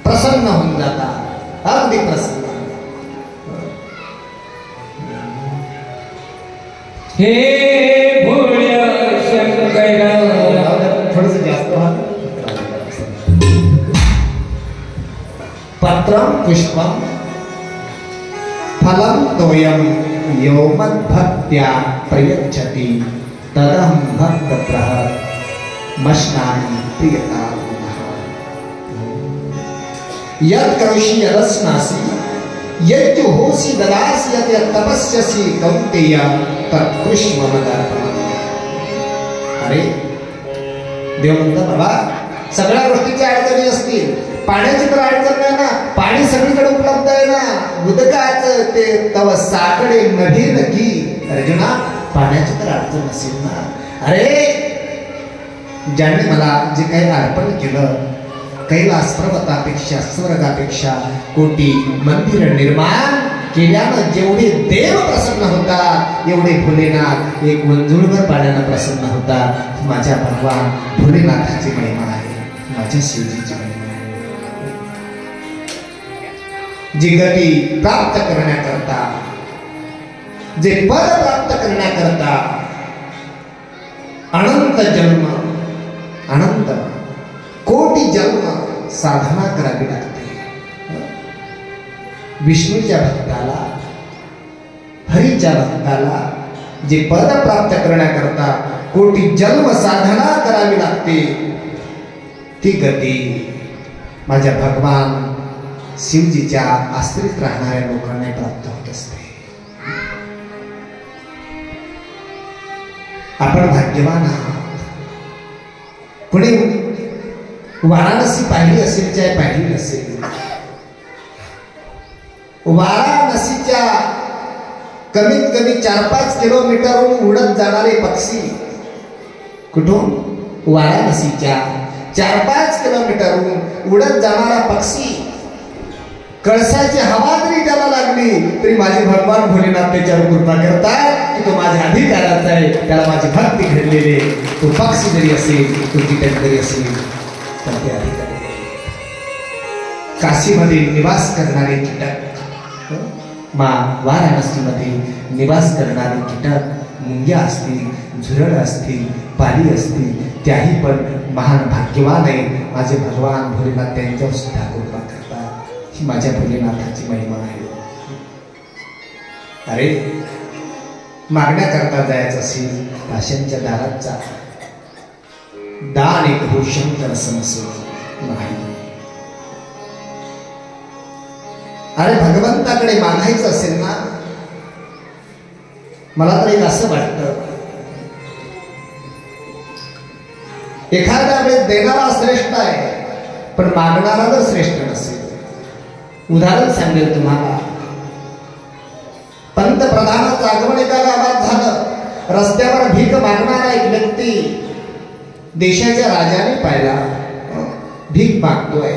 प्रसन्न होऊन जाता, अगदी प्रसन्न. हे भोळ्या शंकरा थोडस जास्त पत्रम पुष्पम फलम तोयम यो मद्भक्त्या प्रयच्छति तदहं भक्त मश्नामि प्रियता यत् करोषि यदस्नासि यज्जुहोसि ददासि यत् तपस्यसि कौन्तेय तत्कृष्ण मदर्पणम्. अरे देव म्हणतो बाबा, सगळ्या गोष्टीच्या अडचणी असतील, पाण्याची तर अडचण नाही ना, पाणी सगळीकडे उपलब्ध आहे ना, उदकाचं ते तव साकडे नदी नकी. अर्जुना, पाण्याची तर अडचण नसेल ना. अरे ज्याने मला जे काही अर्पण केलं, कैलास पर्वतापेक्षा स्वर्गापेक्षा कोटी मंदिर निर्माण केल्यानं जेवढे देव प्रसन्न होतात, एवढे भोलेनाथ एक मंजुळभर पाण्यानं प्रसन्न होतात. माझ्या भगवान भोलेनाथाची महिमा आहे, माझ्या शिवजीची महिमा आहे. जी गती प्राप्त करण्याकरता, जे पद प्राप्त करण्याकरता अनंत जन्म, अनंत कोटी जन्म साधना करावी लागते. विष्णूच्या भक्ताला, हरीच्या भक्ताला जे पद प्राप्त करण्याकरता कोटी जन्म साधना करावी लागते, ती गती माझ्या भगवान शिवजीच्या आश्रित राहणाऱ्या लोकांना प्राप्त होत असते. आपण भाग्यवान आहात. पुणे वाराणसी पाहिली असेल, चाहे पाहिली नसेल, वाराणसीच्या कमीत कमी 4-5 किलोमीटरहून उडत जाणारे पक्षी, कुठून? वाराणसीच्या 4-5 किलोमीटरहून उडत जाणारा पक्षी, कळसाची हवा जरी त्याला लागली तरी माझे भगवान भोलेनाथ त्याच्यावर कृपा करतात की तो माझ्या अधिकाराचा आहे, त्याला माझी भक्ती घडलेली आहे. तो पक्षी जरी असेल, तो कीटक जरी असेल, तर ते अधिकारी. काशीमध्ये निवास करणारे कीटक, वाराणसीमध्ये निवास करणारे कीटक, मुंग्या असतील, झुरळ असतील, पाली असतील, त्याही पण महान भाग्यवान आहे. माझे भगवान भोलेनाथ त्यांच्यावर सुद्धा कृपा करतात. ही माझ्या भोलेनाथाची महिमा आहे. अरे मागण्याकरता जायचं असेल, भाषांच्या दारात जा. दान एक भूषण तर समसो नाही. अरे भगवंताकडे मागायचं असेल ना, मला तर एक असं वाटतं, एखाद्या वेळेस देणारा श्रेष्ठ आहे, पण मागणारा जर श्रेष्ठ नसेल. उदाहरण सांगेल तुम्हाला. पंतप्रधानाचं आगमन एका गावात झालं. रस्त्यावर भीक मागणारा एक व्यक्ती देशाच्या राजाने पाहिला, भीक मागतोय,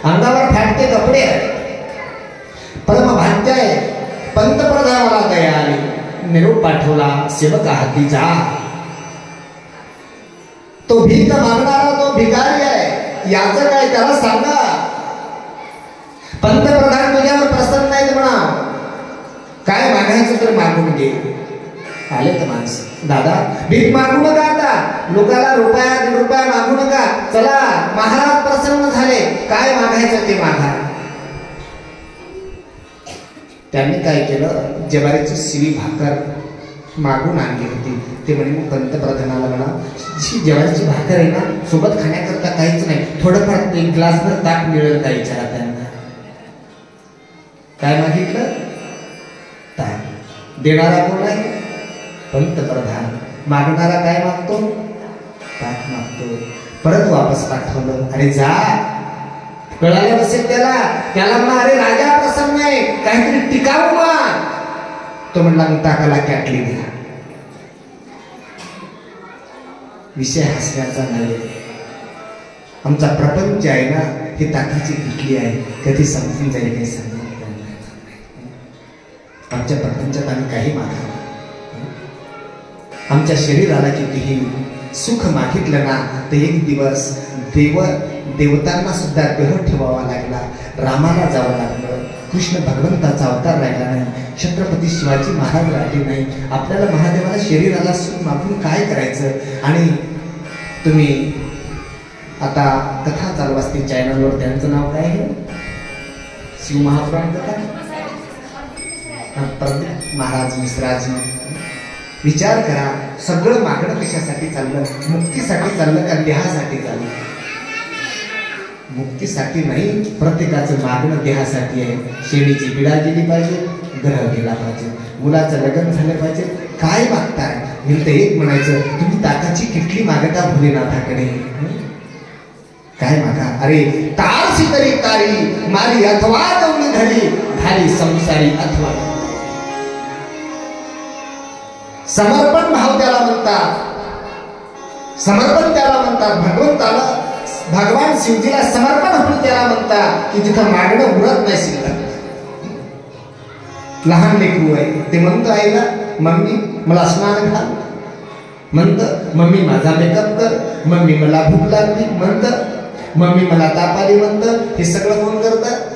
अंगावर फाटके कपडे आहेत, परम भाग्य आहे. पंतप्रधानाला दया आली, निरोप पाठवला, सेवका हाती जा. तो भीक मागणारा तो भिकारी आहे, याचं काय त्याला सांगा. पंतप्रधान तुझ्यावर प्रसन्न नाहीत म्हणा, काय मागायचं तर मागून घे. आले तर माणसं, दादा भीक मागू नका, आता लोकाला रुपया 1.5 रुपया मागू नका, चला महाराज प्रसन्न झाले, काय मागायचं ते मागा. त्यांनी काय केलं, ज्वारीची शिळी भाकर मागून आणली होती. ते म्हणे मग पंतप्रधानाला म्हणा, जी ज्वारीची भाकर आहे ना, सोबत खाण्याकरता काहीच नाही, थोडंफार 1 ग्लासभर ताक मिळेल का विचारा त्यांना. काय मागितलं? ताक. देणारा कोण आहे? पंतप्रधान. मागणारा काय मागतो? ताक मागतो. परत वापस पाठवलं, अरे जा कळालं नसेल त्याला म्हणा अरे राजा प्रसन्न आहे, काहीतरी टिकावं मान. तो म्हणला मग टाकाला कॅटली द्या. विषय हसण्याचा नाही, आमचा प्रपंच आहे ना ही ताकाची किटली आहे, कधी समजून जाईल काही सांगणार. आमच्या प्रपंचात आम्ही काही मागा, आमच्या शरीराला कितीही सुख मागितलं ना तर एक दिवस देवतांना सुद्धा देह ठेवावा लागला. रामाला जावं लागलं, कृष्ण भगवंताचा अवतार राहिला नाही, छत्रपती शिवाजी महाराज राहिले नाही. आपल्याला महादेवाला शरीराला सुख मागून काय करायचं. आणि तुम्ही आता कथा चालू असते चॅनलवर, त्यांचं नाव काय आहे? शिव महापुराण कथा, प्रदीप महाराज मिश्राज. विचार करा, सगळं मागणं कशासाठी चाललं? मुक्तीसाठी चाललं का देहासाठी चाललं? मुक्तीसाठी नाही, प्रत्येकाचं मागणं देहासाठी आहे. शेळीची पिढा गेली पाहिजे, ग्रह गेला पाहिजे, मुलाचं लग्न झालं पाहिजे. काय मागताय? मी तर एक म्हणायचं, तुम्ही ताकाची किटली मागता भोलेनाथाकडे. काय मागा? अरे तारसी तरी तारी मारी अथवा दौडी धरी धारी संसारी अथवा. समर्पण भाव त्याला म्हणतात, समर्पण त्याला म्हणतात. भगवंताला, भगवान शिवजीला समर्पण होऊन त्याला म्हणतात की जिथं मागणं उरत नाही शिल्लक. लहान लेकरू आहे, ते म्हणतं आईला मम्मी मला स्नान घाल, म्हणतं मम्मी माझा मेकअप कर, मम्मी मला भूक लागली, म्हणतं मम्मी मला ताप आली, म्हणतं. हे सगळं कोण करतं?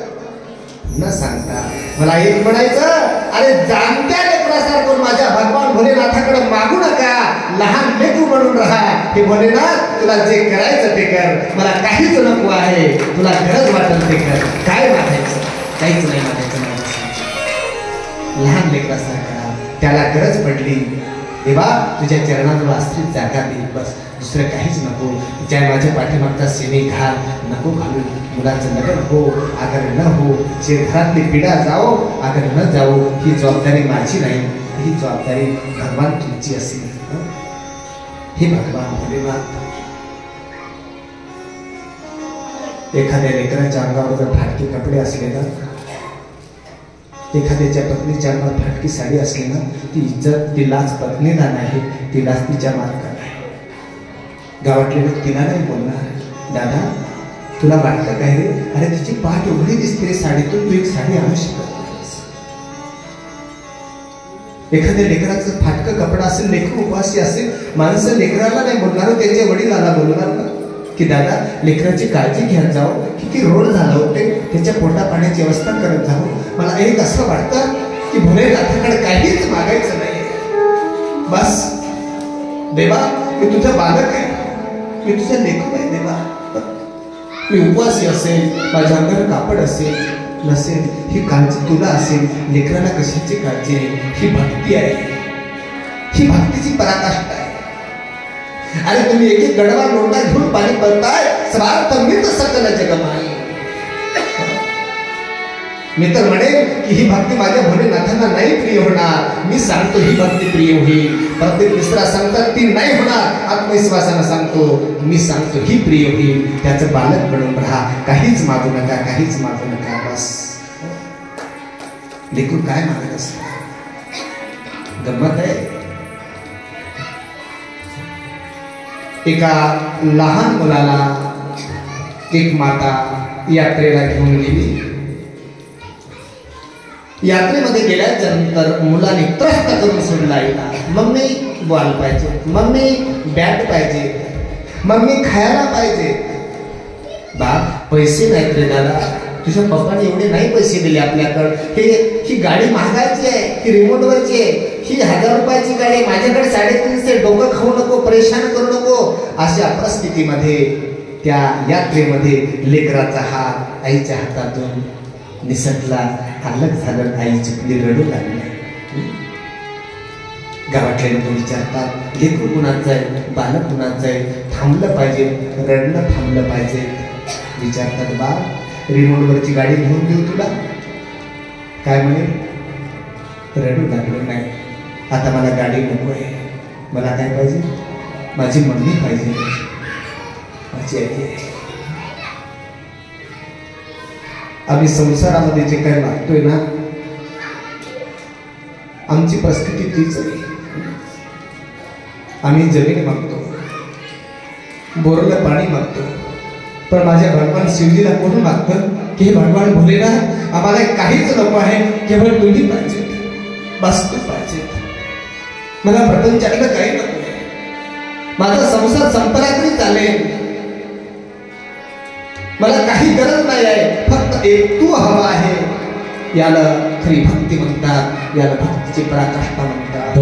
न सांगता मला एक म्हणायचं, अरे जाणत्या लेकरासारखं माझ्या भगवान भोलेनाथाकडे मागू नका, लहान लेकरू म्हणून राहा. हे भोलेनाथ तुला जे करायचं ते कर, मला काहीच नको आहे, तुला गरज वाटेल ते कर. काय मागायचं? काहीच नाही मागायचं. लहान लेकरासारखा त्याला गरज पडली, देवा तुझ्या चरणाजवळ आश्रित जागा दे, बस दुसरं काहीच नको. ज्या माझ्या पाठीमागचा सिने घाल, नको घालू. मुलाचं लग्न हो अगर न हो, घरातली पिढा जाओ अगर न जाओ, ही जबाबदारी माझी नाही, ही जबाबदारी भगवान तुमची असेल. हे भगवान भोलेनाथ. एखाद्या लेकराच्या अंगावर जर फाटके कपडे असले ना, एखाद्याच्या पत्नीच्या अंगावर फाटकी साडी असली ना, ती इज्जत, ती लाच पत्नीला नाही, ती लाच तिच्या मालकाला आहे. गावातले लोक तिला नाही बोलणार, दादा तुला वाटतं काय रे? अरे तिची पाठ एवढी दिसते रे साडीतून, तू एक साडी आणू शकत नाहीस. एखाद्या लेकराचं फाटकं कपडा असेल, लेकरू उपाशी असेल, माणसं लेकराला नाही बोलणार, त्याच्या वडिलाला बोलणार ना की दादा लेकराची काळजी घ्यायला जावं, किती रोड झाला होते, त्याच्या पोटा पाण्याची व्यवस्था करत जावं. मला एक असं वाटतं की भोलेनाथाकडे काहीच मागायचं नाही, बस देवा मी तुझं बालक आहे, मी तुझं लेकरू आहे देवा. मी उपवासी असेल, माझ्या अंगावर कापड असेल नसेल, ही काळजी तुला असेल, लेकराला कशाची काळजी आहे? ही भक्ती आहे, ही भक्तीची पराकाष्ठा आहे. अरे तुम्ही एक एक गडवा लोटा घेऊन पाणी पडताय, स्वार्थ मित सकल जगमाई. मी तर म्हणेन की ही भक्ती माझ्या भोलेनाथांना नाही प्रिय होणार. मी सांगतो ही भक्ती प्रिय होईल. प्रत्येक मित्रा सांगतात ती नाही होणार, आत्मविश्वासानं सांगतो, मी सांगतो ही प्रिय होईल. त्याचं बालक बनून राहा, काहीच मागू नका, काहीच मागू नका, बस. लेकरू काय मागत असत? गंमत आहे. एका लहान मुलाला एक माता यात्रेला घेऊन गेली. यात्रेमध्ये गेल्याच्या नंतर मुलाने त्रस्त करून सोडला आईला. मम्मी बॉल पाहिजे, मम्मी बॅट पाहिजे, मम्मी खायला पाहिजे. बाप पैसे नाहीत रे दादा, तुझ्या पप्पाने एवढे नाही पैसे दिले आपल्याकडे. ही गाडी महागाची आहे, ही रिमोटवरची आहे, ही 1000 रुपयाची गाडी, माझ्याकडे 350. डोकं खाऊ नको, परेशान करू नको. अशा परिस्थितीमध्ये त्या यात्रेमध्ये लेकराचा हात आईच्या हातातून निसटला, अलग झालं. आई चुकली, रडू लागली. गावातले लोक विचारतात लेकरू कुणाचं आहे, बालक कुणाचं आहे, थांबलं पाहिजे, रडणं थांबलं पाहिजे. विचारतात बा रिमोटवरची गाडी घेऊन देऊ तुला? काय म्हणे? रडू लागलं, नाही आता मला गाडी नको आहे, मला काय पाहिजे? माझी मम्मी पाहिजे, माझी आई आहे. आम्ही संसारामध्ये जे काही मागतोय ना, आमची परिस्थिती तीच आहे. आम्ही जमीन मागतो, बोरलं पाणी मागतो, पण माझ्या भगवान शिवजीला कोण मागतं की हे भगवान भोलेनाथ, आम्हाला काहीच नको आहे, केवळ तुम्ही पाहिजे, बस तू पाहिजे. मला प्रपंचातलं काही नको आहे, माझा संसार संपला तरी चालेल, मला काही गरज नाही आहे, फक्त एक तू हवा आहे. याला खरी भक्ती म्हणतात, याला भक्तीची पराकाष्ठा म्हणतात.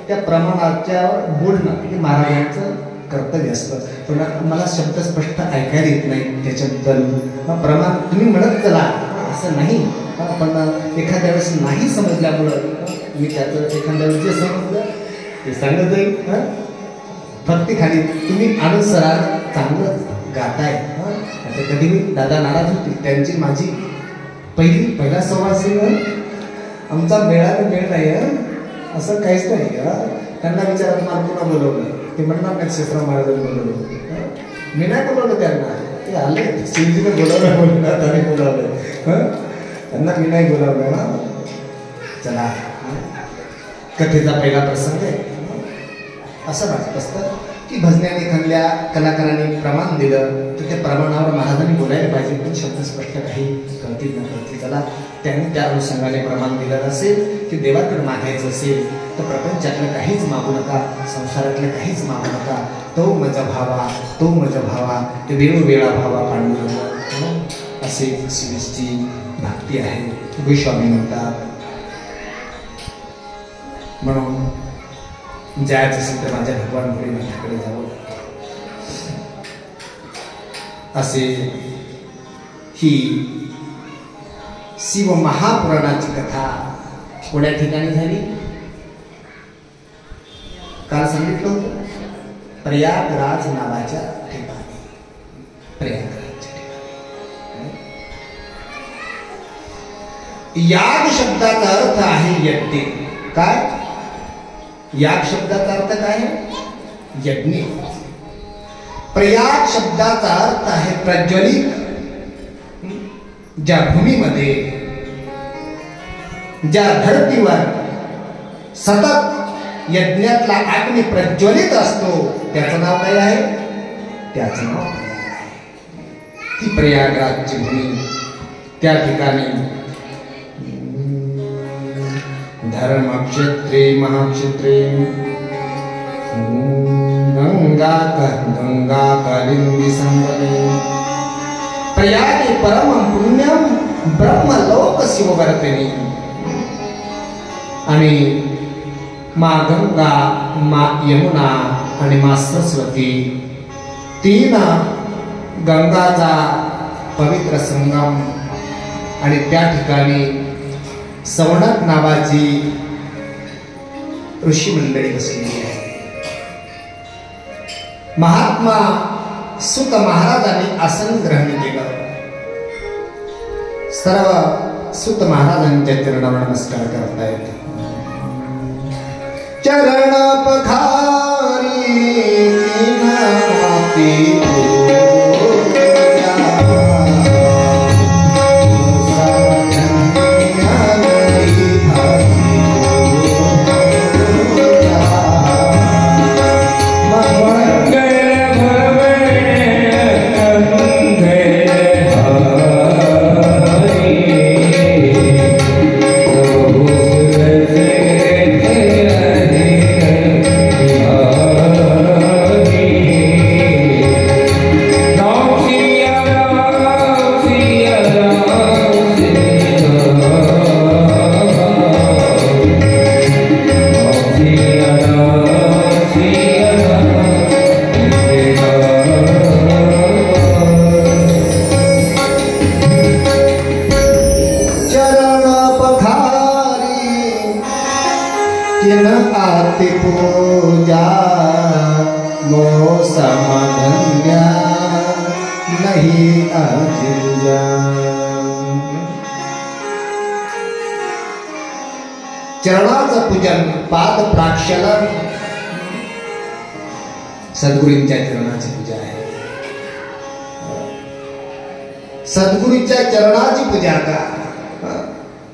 त्या प्रमाणाच्या बोलणं हे महाराजांचं कर्तव्य असतं, पण मला शब्द स्पष्ट ऐकायला येत नाही त्याच्याबद्दल. प्रमाण तुम्ही म्हणत चला असं नाही, पण एखाद्या वेळेस नाही समजल्यामुळं मी त्याचं एखाद्या वेळेस जे समजलं ते सांगत जाईल. भक्ती खाली तुम्ही अनुसरा चांगलं गाताय. आता कधी मी दादा नाराज होतील, त्यांची माझी पहिला संवाद आमचा वेळाने वेळ नाही असं काहीच नाही. त्यांना विचारा तुम्हाला पुन्हा बोलवलं, ते म्हणणार नाही शेषराव महाराजांनी बोलवलं, मी नाही बोलवलं त्यांना, ते आले शिवजीने बोलावलं, बोलणार आम्ही बोलावलं, त्यांना मी नाही बोलावलं ना. चला कथेचा पहिला प्रसंग आहे. असं वाटत असतं की भजन्याने एखाद्या कलाकारांनी प्रमाण दिलं तर त्या प्रमाणावर महाराजांनी बोलायला पाहिजे, पण शब्द स्पष्ट काही कळतील न कळतील. चला त्यांनी त्या अनुषंगाने प्रमाण दिलं असेल की देवाकडे मागायचं असेल तर प्रपंचातलं काहीच मागू नका, संसारातलं काहीच मागू नका, तो मज भावा, तो मज भावा, ते वेळोवेळा भावा पांडुरंग, असे शिवची भक्ती आहे. गोस्वामी म्हणतात म्हणून जायचं असेल तर माझ्या भगवान भोलेनाथाकडे जावं, असे ही शिव महापुराणाची कथा कोण्या ठिकाणी झाली काल सांगितलं होतं. प्रयागराज नावाच्या ठिकाणी, प्रयागराजच्या ठिकाणी. याग शब्दाचा अर्थ आहे यज्ञ. काय याग शब्दाचा अर्थ काय आहे? यज्ञ. प्रयाग शब्दाचा अर्थ आहे प्रज्वलित. ज्या भूमीमध्ये, ज्या धरतीवर सतत यज्ञातला अग्नी प्रज्वलित असतो त्याचं नाव काय आहे? त्याचं नाव प्रयाग आहे. ती प्रयागराजची भूमी, त्या ठिकाणी धर्मक्षेत्रे महाक्षेत्रे गंगा कालिंदी संगमे प्रयागे परम पुण्यम ब्रह्मलोक शिववर्तिनी. आणि माँ गंगा, माँ यमुना आणि माँ सरस्वती तीन गंगाचा पवित्र संगम. आणि त्या ठिकाणी सवणक नावाची ऋषी मंडळी बसलेली आहे. महात्मा सुत महाराजांनी आसन ग्रहण केलं. सर्व सुत महाराजांच्या चरणावर नमस्कार करतायत. चरण पखारी नाती आती पूजा मो समधन्या नहीं अजिजा। चरणाचं पूजन पाद प्राक्षालन सद्गुरूंच्या चरणाची पूजा आहे। सद्गुरूंच्या चरणाची पूजा का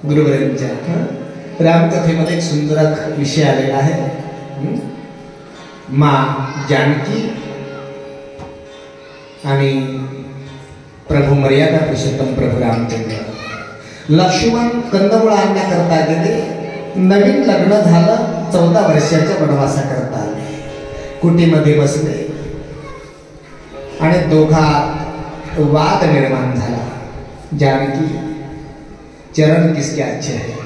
गुरुवरांच्या रामकथेमध्ये एक सुंदर विषय आलेला आहे। माँ जानकी आणि प्रभू मर्यादा पुरुषोत्तम प्रभू रामचंद्र लक्ष्मण कंदमुळ आणण्याकरता गेले। नवीन लग्न झालं, 14 वर्षाच्या वनवासाकरता आले। कुटीमध्ये बसले आणि दोघात वाद निर्माण झाला। जानकी, चरण किसके अच्छे हैं?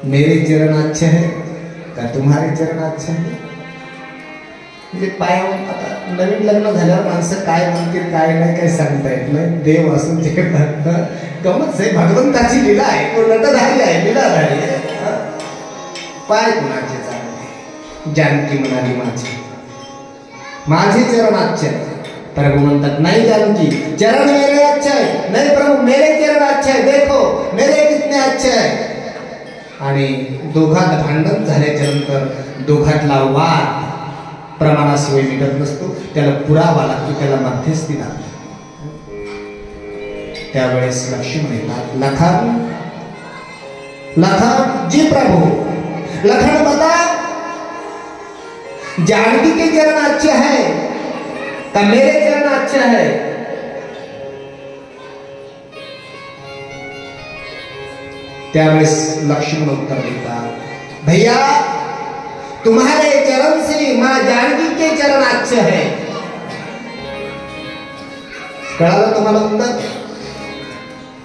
मेरे चरण अच्छे हैं का तुम्हारे चरण अच्छे हैं? म्हणजे पायावर आता नवीन लग्न झाल्यावर माणसं काय म्हणतील काय नाही काही सांगता येत नाही। देव असून ते गमत आहे, भगवंताची लीला आहे, तो नटधारी आहे, लीलाधारी आहे। पाय कुणाचे चांगले? जानकी म्हणाली माझे चरण अच्छे आहेत। प्रभू म्हणतात नाही जानकी, चरण मेरे अच्छे है। नहीं प्रभु, मेरे चरण अच्छे है, देखो मेरे कितने अच्छे है। आणि दोघात भांडण झाल्याच्या नंतर दोघातला वाद प्रमाणाशिवाय मिटत नसतो, त्याला पुरावा लागतो, त्याला मध्यस्थी लागते। त्यावेळेस लक्ष्मण येतात। लखन, लखन जी प्रभु, लखन बता जानकी के चरण अच्छे हैं का मेरे चरण अच्छे हैं? त्यावेळेस लक्ष्मण उत्तर देता भैया तुम्हारे चरण से माँ जानकी के चरण अच्छे हैं। कळालं तुम्हाला उत्तर?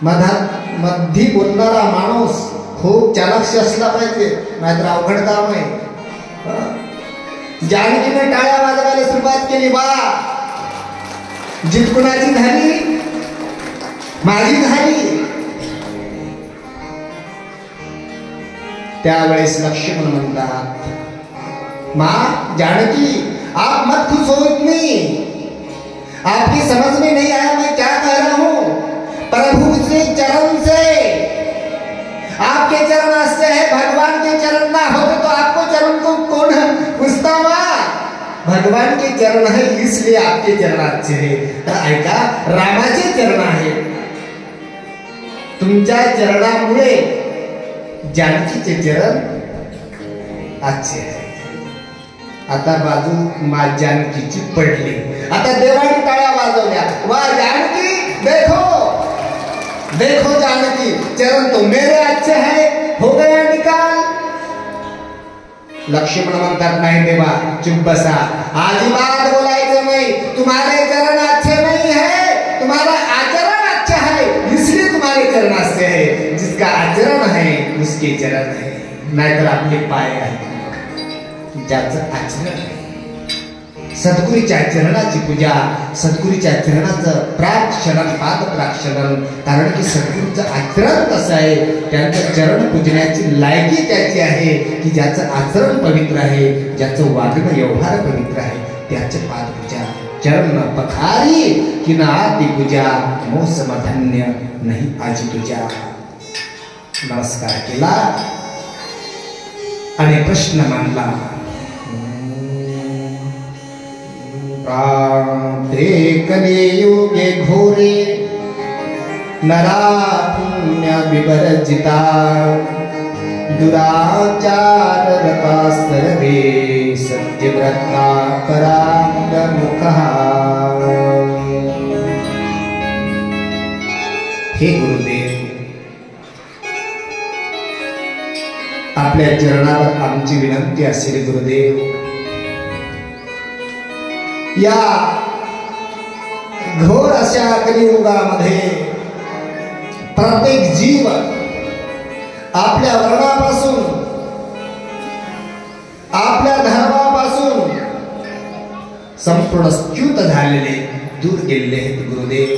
मधी बोलणारा माणूस खूप चालाक्ष असला पाहिजे, नाहीतर अवघड काम आहे। जानकीने टाळ्या वाजवायला सुरुवात केली। बा जीत कुणाची झाली? माझी झाली। त्यावेळेस लक्ष्मण म्हणतात माँ जानकी आप मत खुश हो इतनी, आपकी समझ में नहीं आया मैं क्या कह रहा हूँ। प्रभु के चरण से, आपके चरण अच्छे है, भगवान के चरण ना होते तो आपको चरण को कौन पूछता? माँ भगवान के चरण है इसलिए आपके चरण अच्छे है। ऐका, रामाचे चरण आहे, तुमच्या चरणामुळे जानकीचे चरण अच्छे है। आता बाजू माँ जानकीची पडली। आता देवाने टाळ्या वाजवल्या। वाह जानकी, देखो देखो जानकी, चरण तो मेरे अच्छे हैं, हो गया निकाल। लक्ष्मण म्हणतात नाही देवा, चुप बसा, अजिबात बोलायचं नाही। तुम्हारे चरण अच्छे नहीं है, तुम्हारा आचरण अच्छा है, इसलिए तुम्हारे चरण अच्छे है। जिसका आचरण है उसके चरण है, नाहीतर आपले पाय आहेत। ज्याचं आचरण आहे, सद्गुरूच्या चरणाची पूजा, सद्गुरूच्या चरणाचं प्राक्षरण, पाद प्राक्षरण। कारण की सद्गुरूचं आचरण कसं आहे, त्यांचं चरण पूजण्याची लायकी त्याची आहे की ज्याचं आचरण पवित्र आहे, ज्याचं वागणं व्यवहार पवित्र आहे, त्याचे पाद पूजा। चरण पखारी की ना आती पूजा, मो समधन्य नाही आजी तुझ्या। नमस्कार केला आणि प्रश्न मांडला. प्राप्ते कलियुगे घोरे नरा पुण्य विवर्जिता दुराचार रता सर्वे सत्यव्रता परांगमुखः. हे गुरुदेव, आपल्या चरणावर आमची विनंती असेल गुरुदेव, या घोर अशा कलियुगामध्ये प्रत्येक जीव आपल्या वर्णापासून, आपल्या धर्मापासून संपूर्ण च्युत झालेले, दूर गेलेले आहेत गुरुदेव.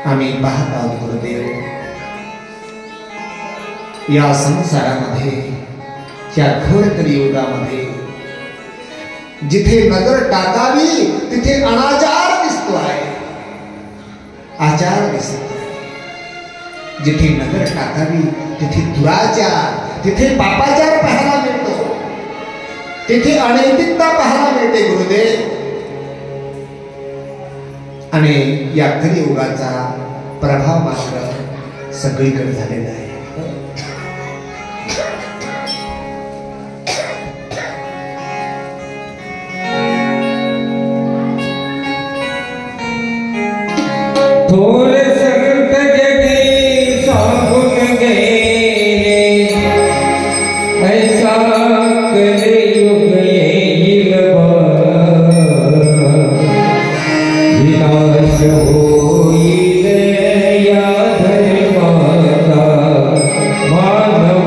आम्ही पाहत आहोत गुरुदेव, या संसारामध्ये, या घोर कलियुगामध्ये जिथे नजर टाकावी तिथे अनाचार दिसतो आहे, आचार दिसतो आहे. जिथे नजर टाकावी तिथे दुराचार, तिथे पापाचार पाहायला मिळतो, तिथे अनैतिकता पाहायला मिळते गुरुदेव. आणि या कलियुगाचा प्रभाव मात्र सगळीकडे झालेला आहे. थोर संत जगी सांगून गेले, ऐसा कलियुग येईल विनाश होईल या धर्माचा मानव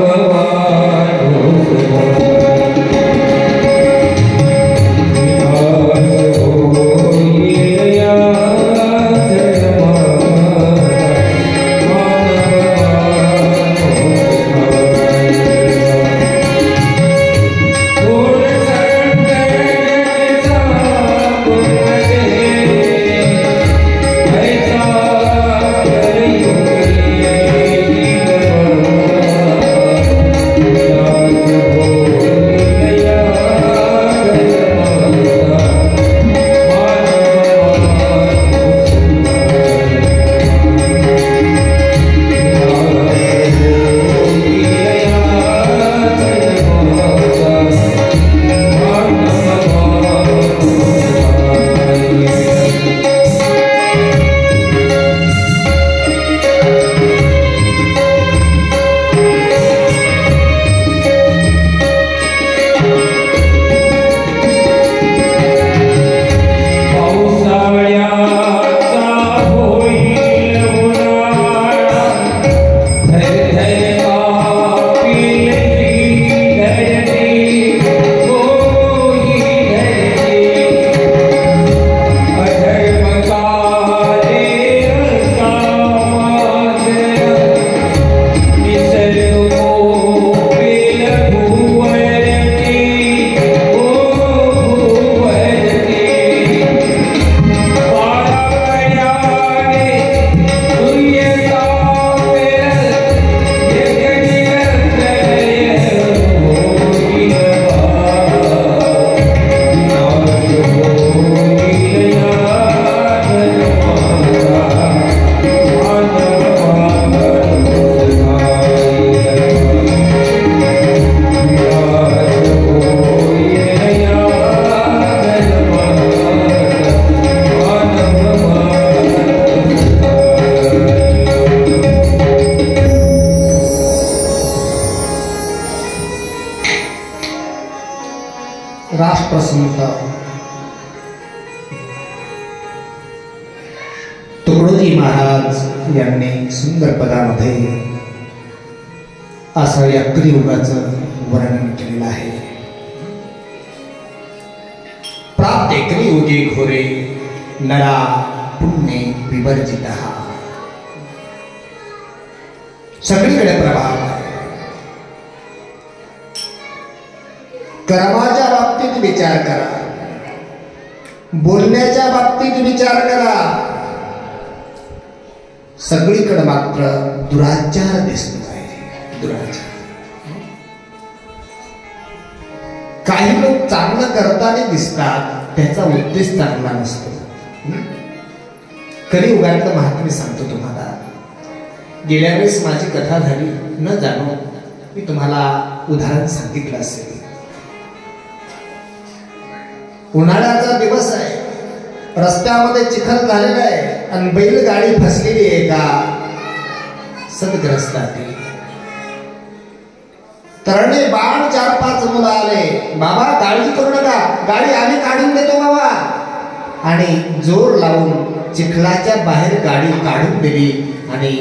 राष्ट्रसंत तुकडोजी महाराज यांनी सुंदर पदामध्ये असं या कलियुगाचं वर्णन केलेलं आहे. प्राप्ते कलियुगे घोरे नरा पुण्ये विवर्जितः. सगळीकडे प्रभाव आहे. कर्माच्या बाबतीत विचार करा, बोलण्याच्या बाबतीत विचार करा, सगळीकडे मात्र दुराचार दिसतो आहे. दुराचार काही लोक चांगलं करताना दिसतात, त्याचा उद्देश चांगला नसतो. कलियुगातलं महात्म्य सांगतो तुम्हाला. गेल्या वेळेस माझी कथा झाली न जाणो मी तुम्हाला उदाहरण सांगितलं असेल. उन्हाळ्याचा दिवस आहे, रस्त्यामध्ये चिखल झालेला आहे आणि बैलगाडी फसलेली आहे का सदग्रस्तातील. तरणे बाण 4-5 मुलं आले. बाबा काळजी करू नका, गाडी आम्ही काढून देतो बाबा. आणि जोर लावून चिखलाच्या बाहेर गाडी काढून दिली. आणि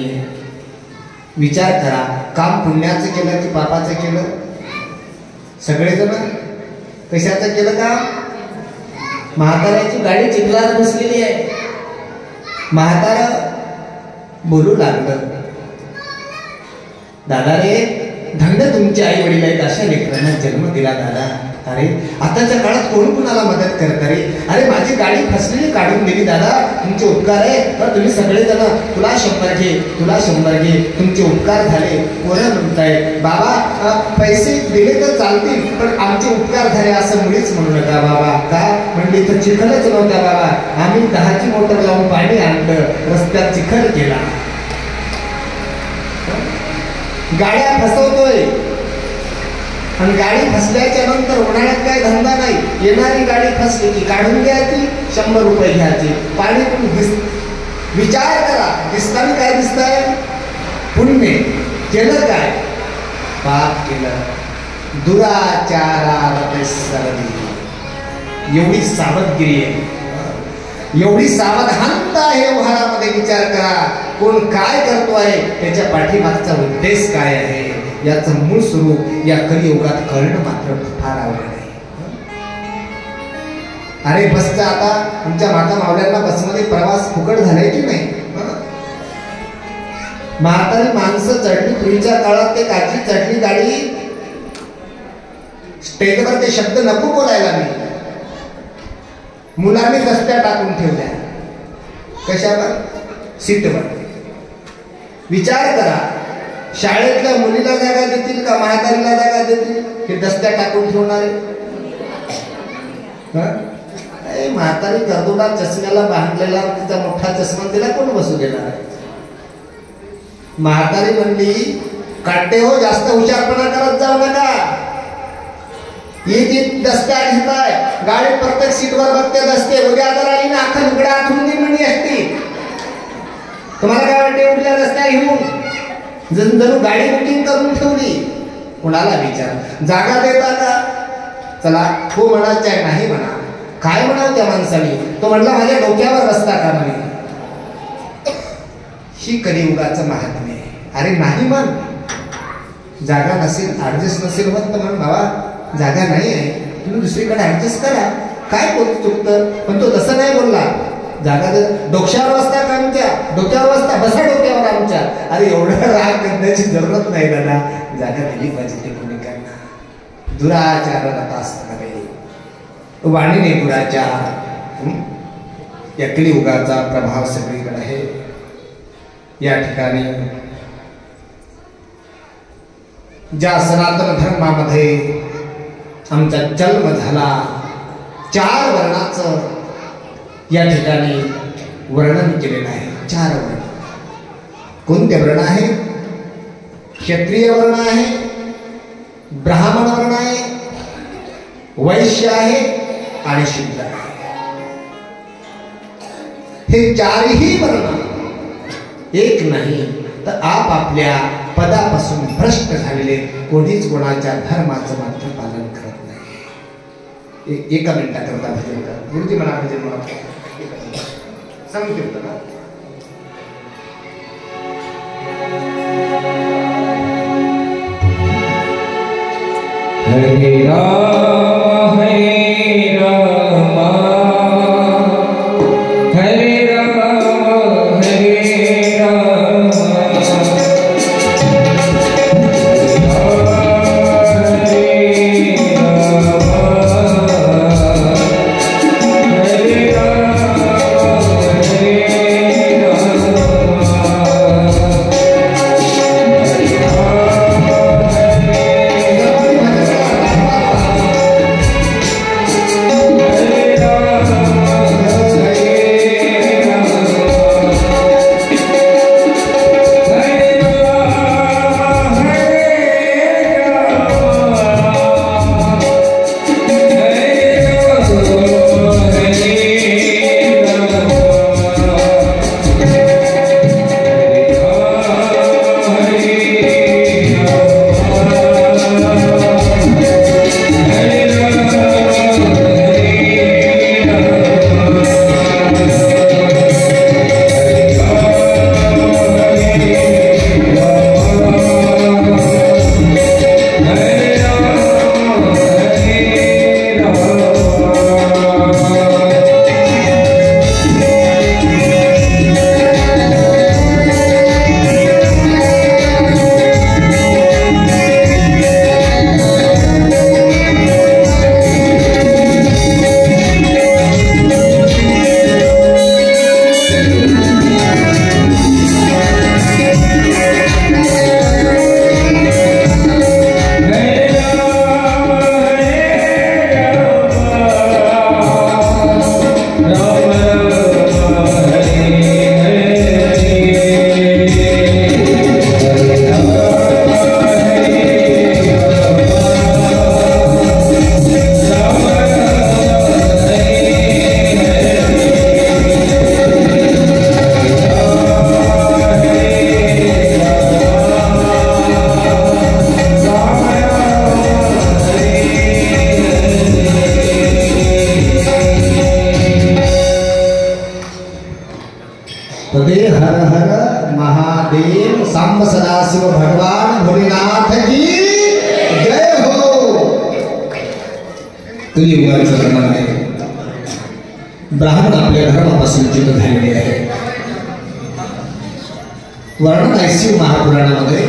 विचार करा, काम पुण्याचं केलं की पापाचं केलं? सगळेजण कशाचं केलं का? म्हाताऱ्याची गाडी चिखलात बसलेली आहे. म्हातारा बोलू लागलं, दादा रे, धन्य तुमचे आई वडील आहेत, अशा लेकरांना जन्म दिला दादा. अरे आताच्या काळात कोण कुणाला मदत करत रे? अरे माझी गाडी फसलेली काढून दिली दादा, तुमचे उपकार आहे. तर तुम्ही सगळेजण तुला 100 घे, तुला 100 घे, तुमचे उपकार झाले. पोरं म्हणताय बाबा पैसे दिले तर चालतील, पण आमचे उपकार झाले असं मुळीच म्हणू नका बाबा. का म्हणली तर चिखलच नव्हता बाबा, आम्ही 10ची मोटर लावून पाणी आणलं, रस्त्यात चिखल केला. गाड्या फसवतोय आणि गाडी फसल्याच्या नंतर उन्हाळ्यात काय धंदा नाही. येणारी गाडी फसली की काढून घ्यायची, 100 रुपये घ्यायचे. पाणी विचार करा, दिसताना काय दिसतंय? पुण्य केलं, काय पाप केलं. दुराचारावरती सरली. एवढी सावधगिरी आहे, एवढी सावधानता आहे व्यवहारामध्ये. विचार करा, कोण काय करतो आहे, त्याच्या पाठीमागचा उद्देश काय आहे, याचं मूळ स्वरूप या कलियुगात कळणं मात्र फार अवघड आहे. अरे बसचा आता आमच्या माता मावल्यांना बसमध्ये प्रवास फुकट झालाय की नाही? म्हातारी माणसं चढली. पूर्वीच्या काळात ते काची चढली गाडी, स्टेजवर ते शब्द नको बोलायला मी. मुलांनी दस्त्या टाकून ठेवल्या. कशावर? सीटवर. विचार करा, शाळेतल्या मुलीला जागा देतील का म्हातारीला जागा देतील? हे दस्त्या टाकून ठेवणारे. म्हातारी करदोडा चष्म्याला बांधलेला तिचा मोठा चष्मा, तिला कोण बसू देणार आहे? म्हातारी म्हणली, काटे हो, जास्त हुशारपणा करत जाऊ नका. एक दस्त्या घेताय, गाडी प्रत्येक सीटवर बघते दसते. उद्या जर आली ना अख्खा लुगडा आखून म्हणली असती. तुम्हाला काय वाटते? उद्या दस्त्या घेऊन जणू गाडी बुकिंग करून ठेवली. कुणाला विचार, जागा देता का? चला हो म्हणायचं आहे, नाही म्हणा. काय म्हणावं त्या माणसाने? तो म्हणला माझ्या डोक्यावर बसता का म्हणे. ही कलियुगाचं महात्म्य आहे. अरे नाही म्हण, जागा नसेल, ऍडजस्ट नसेल होत तर म्हण बाबा जागा नाही आहे, तुम्ही दुसरीकडे ऍडजस्ट करा. काय बोलतो चुकतं? पण तो तसं नाही बोलला. जागा डोक्यावर बसता का आमच्या? डोक्यावर बसता, बसा डोक्यावर आमच्या. अरे एवढं राग करण्याची जरूरत नाही दादा, जागा दिली पाहिजे ते कोणी करणार. दुराचाराला असतं नव्हे, वाणीने दुराचार. या कलियुगाचा प्रभाव सगळीकडे आहे. या ठिकाणी ज्या सनातन धर्मामध्ये आमचा जन्म झाला, 4 वर्णाचं या ठिकाणी वर्णन केलेलं आहे. 4 वर्ण. कोणते वर्ण आहे? क्षत्रिय वर्ण आहे, ब्राह्मण वर्ण आहे, वैश्य आहे आणि शूद्र आहे. हे 4ही वर्ण एक नाही तर आपापल्या पदापासून भ्रष्ट झालेले, कोणीच कोणाच्या धर्माचं मात्र पालन करत नाही. एका मिनिटाकरता भजन करा. गुरुजी म्हणा भजन म्हणा सांगते होतं ना. हरे राम हरे राम हरे राम हरे राम. भगवान भोलेनाथ की जय हो. कलियुगाचं वर्णन आहे. ब्राह्मण आपल्या धर्मापासून च्युत झालेले आहे. वर्णन आहे शिव महापुराणामध्ये.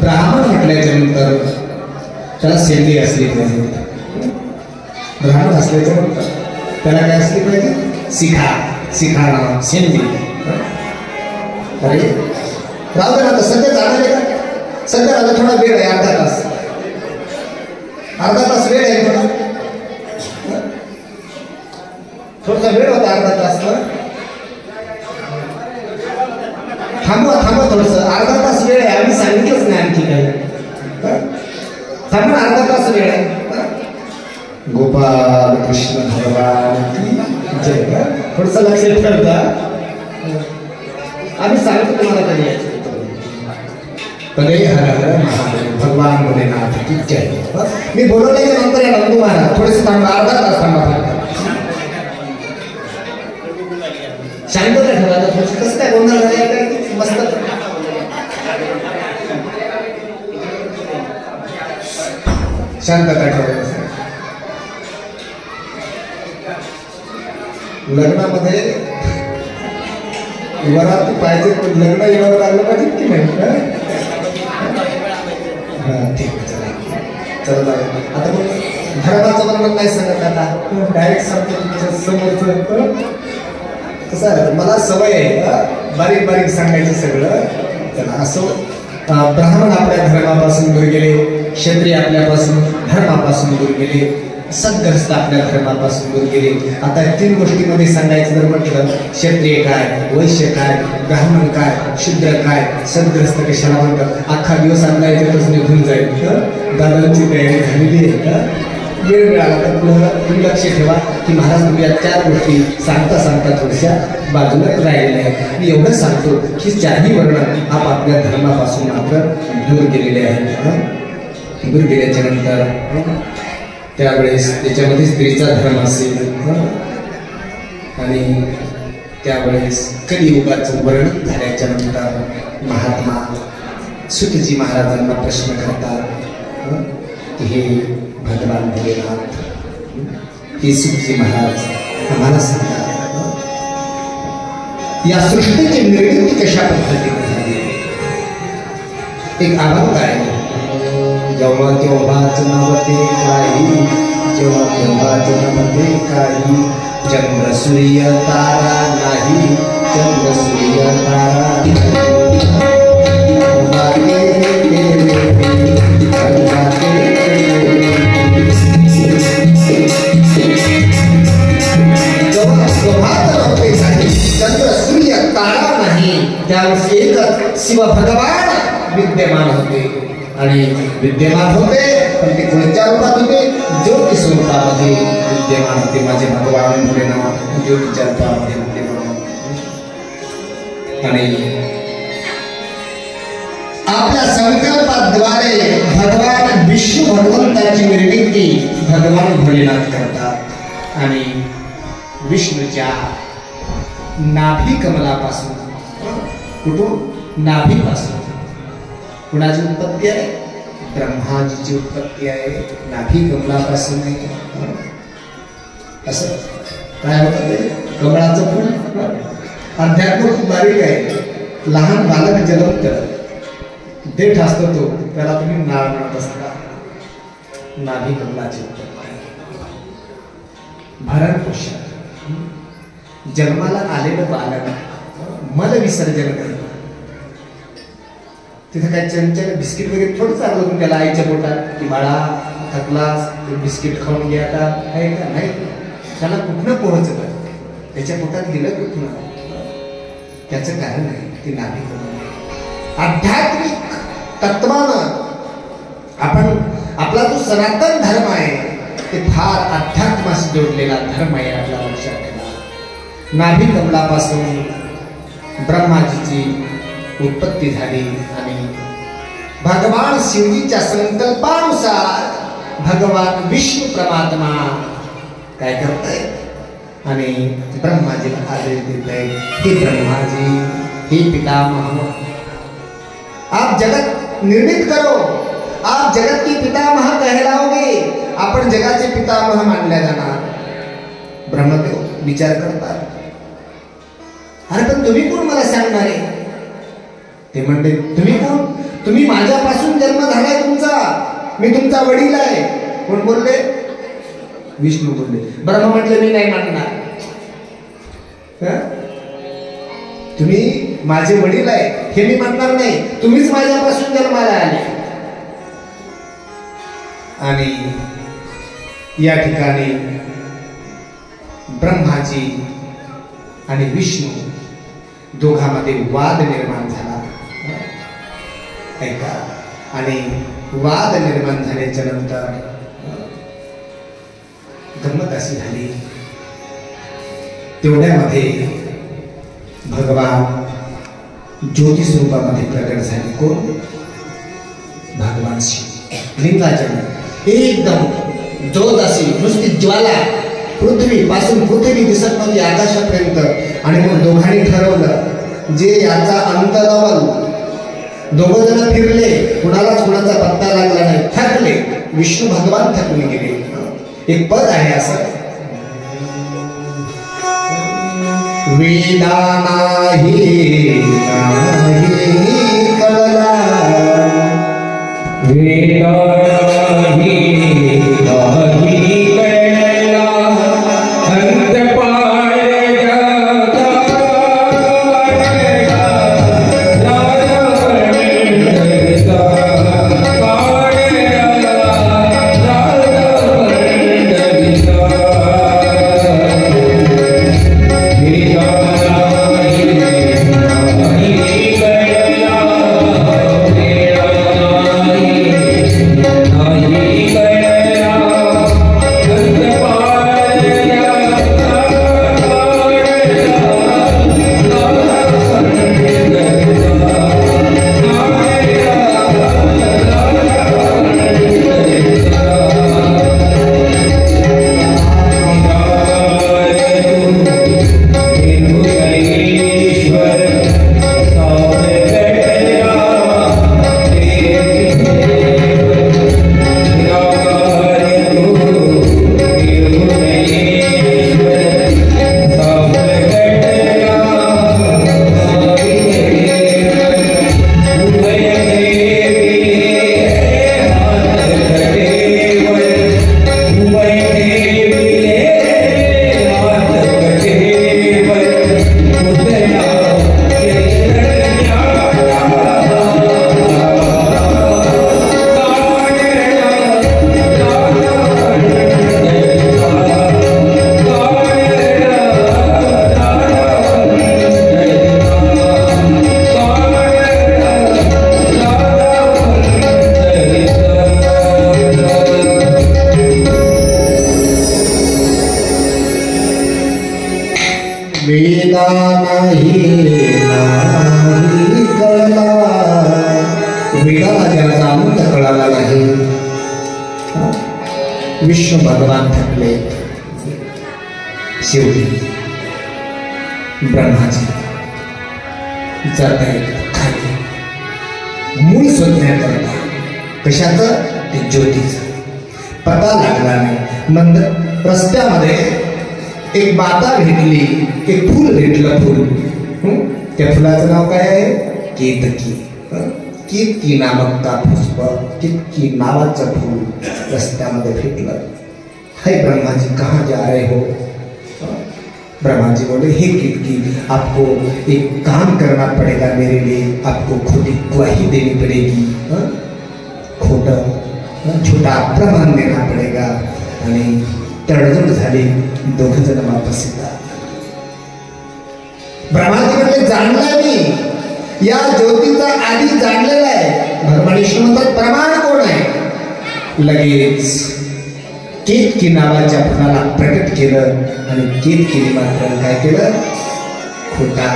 ब्राह्मण म्हटल्याच्या नंतर त्याला सेंदी असली पाहिजे. ब्राह्मण असल्याच्या नंतर त्याला काय असली पाहिजे? शिखा सेंदी. अरे राहू दे ना, आता सध्या जाणार आहे का? सध्या आता थोडा वेळ आहे, अर्धा तास वेळ आहे. थोडासा वेळ होता, अर्धा तास. थांबवा थोडस, अर्धा तास वेळ आहे. आम्ही सांगितलंच नाही आणखी काही. थांबा, अर्धा तास वेळ आहे. गोपाल कृष्ण भगवान की जय. थोडस लक्ष ठेवता. आम्ही सांगतो तुम्हाला कधी यायचं. पदे हर हर महादेव भगवान भोलेनाथ की जय. मी बोलवल्याच्या नंतर या नंदू महाराज थोडेसे थांबा, अर्धा तास थांबा फक्त. शांतता ठेवायला थोडस. कसं काय गोंधळ झाला मस्त. शांतता ठेवायला. लग्नामध्ये वरात पाहिजे, पण लग्न येणार लागलं पाहिजे की नाही? ठीक आहे, चला. आता मग धर्माचं वर्णन नाही सांगत, आता डायरेक्ट सांगतो तुमच्या समोरचं. कसं आहे, मला सवय आहे बारीक बारीक सांगायचं सगळं. चला, असं ब्राह्मण आपल्या धर्मापासून दूर गेले, क्षत्रिय आपल्यापासून धर्मापासून दूर गेले, सद्ग्रस्त आपल्या धर्मापासून दूर गेले. आता 3 गोष्टीमध्ये सांगायचं जर म्हटलं, क्षत्रिय काय, वैश्य काय, ब्राह्मण काय, शूद्र काय, सद्ग्रस्त कशाला म्हणतात. अख्खा दिवस आपला याच्यातच निघून जाईल. दादांची तयारी झालेली आहे. वेळ मिळाला तर तुम्ही लक्ष ठेवा की महाराज तुम्ही या 4 गोष्टी सांगता थोड्याशा बाजूला राहिलेल्या आहेत. मी एवढं सांगतो की 4ही वर्णन आपापल्या धर्मापासून मात्र दूर गेलेले आहेत. दूर गेल्याच्या नंतर त्यावेळेस त्याच्यामध्ये स्त्रीचा धर्म असेल आणि त्यावेळेस कलियुगाचं वर्णन झाल्याच्या नंतर महात्मा सुतजी महाराजांना प्रश्न करतात की हे भगवान भोलेनाथ, हे सुतजी महाराज आम्हाला सांगा, या सृष्टीची निर्मिती कशा पद्धतीने झाली? एक अभंग आहे, जेव्हा तेव्हाच नव्हते काही, जेव्हा तेव्हाच नव्हते काही, चंद्र सूर्य तारा नाही, चंद्र सूर्य तारा चंद्र सूर्य तारा नाही, त्यावेळेस एकच शिव भगवान विद्यमान होते. आणि विद्यमान होते पण ते कोणत्या रूपात होते? ज्योती स्वरूपामध्ये विद्यमान होते. माझे भगवान भोलेनाथ ज्योतीच्या रूपामध्ये विद्यमान होते. आणि आपल्या संकल्पाद्वारे भगवान विष्णू भगवंताची निर्मिती भगवान भोलेनाथ करतात. आणि विष्णूच्या नाभी कमलापासून, कुठून? नाभीपासून. कुणाची उत्पत्ती आहे? ब्रह्माजीची उत्पत्ती आहे. नाभी कमलापासून आहे. असं काय होतं ते कमळाचं फूल? अध्यात्म खूप बारीक आहे. लहान बालक जन्मत देठ असतो तो, त्याला तुम्ही नाळ म्हणत असता. नाभी कमलाची उत्पत्ती, भरण पोषण. जन्माला आलेलं बालक मल विसर्जन करतं. तिथं काय चंचल बिस्किट वगैरे थोडं चाललं तुम्ही त्याला आईच्या पोटात की बाळा थकलास बिस्किट खाऊन घ्या का? आहे का? नाही. त्याला कुठनं पोहोचतं, त्याच्या पोटात गेलं कुठनं? त्याचं कारण आहे ती नाभी कमल. आध्यात्मिक तत्वानं आपण, आपला जो सनातन धर्म आहे ते फार अध्यात्माशी जोडलेला धर्म आहे. आपल्या लक्षात ठेवा. नाभी कमलापासून ब्रह्माजीची उत्पत्ती झाली आणि भगवान शिवजीच्या संकल्पानुसार भगवान विष्णू परमात्मा काय करताय आणि ब्रह्माजीला आदेश देत आहे, हे ब्रह्माजी, हे पितामह, आप जगत निर्मित करो, आप जगत की पितामह कहलाओगे, आपण जगाचे पितामह मानले जाणार. ब्रह्मदेव विचार करतात, अरे पण तुम्ही कोण मला सांगणार आहे? ते म्हणते, तुम्ही कोण? तुम्ही माझ्यापासून जन्म झालाय तुमचा, मी तुमचा वडील आहे. कोण बोलले? विष्णू बोलले. ब्रह्मा म्हटले, मी नाही मानणार. तुम्ही माझे वडील आहे हे मी मानणार नाही, तुम्हीच माझ्यापासून जन्माला आले. आणि या ठिकाणी ब्रह्माजी आणि विष्णू दोघांमध्ये वाद निर्माण झाला. ऐका, आणि वाद निर्माण झाल्याच्या नंतर गंमत अशी झाली, तेवढ्यामध्ये भगवान ज्योती स्वरूपामध्ये प्रकट झाले. कोण? भगवान शिव. लिंगाचरण एकदम ज्योत अशी, नुसती ज्वाला, पृथ्वी पासून पृथ्वी दिसत नव्हती आकाशापर्यंत. आणि मग दोघांनी ठरवलं, जे याचा अंत लावल. दोघं जण फिरले, कुणालाच कुणाचा पत्ता लागला नाही, थकले. विष्णू भगवान थकून गेले. एक पद आहे असं, वेदा नाही कळला, वेदा नाही कळला, अंत पाळला, वेदा नाही कळला. वेदाला ज्याचा अंत कळाला नाही. विष्णू भगवान थकले. शेवटी ब्रह्माजी जात आहेत खाली मूळ शोधण्याकरता. कशाचं? ते ज्योतीचं. पता लागला नाही. मंद रस्त्यामध्ये एक माता भेटली, एक फूल भेटलं. फूल, त्या फुलाचं नाव काय आहे? केतकी. केतकी नामक का पुष्प, केतकी नावाचं फूल रस्त्यामध्ये भेटलं. हाय ब्रह्माजी, कहाँ जा रहे हो? ब्रह्माजी बोले, हे केतकी, आपको एक काम करना पड़ेगा मेरे लिए. आपको खुद गवाही देनी पड़ेगी. खोटं छोटा प्रमाण देना पड़ेगा. आणि तडजोड झाली. दोघं जण वापस येतात. ब्रह्माजी म्हटले, जाणलाय मी, या ज्योतीचा आधी जाणलेला आहे. भगवान विष्णू म्हणतात, प्रमाण कोण आहे? लगेच केतकी नावाच्या फुलाला प्रकट केलं. आणि केतकीने मात्र काय केलं? खोटा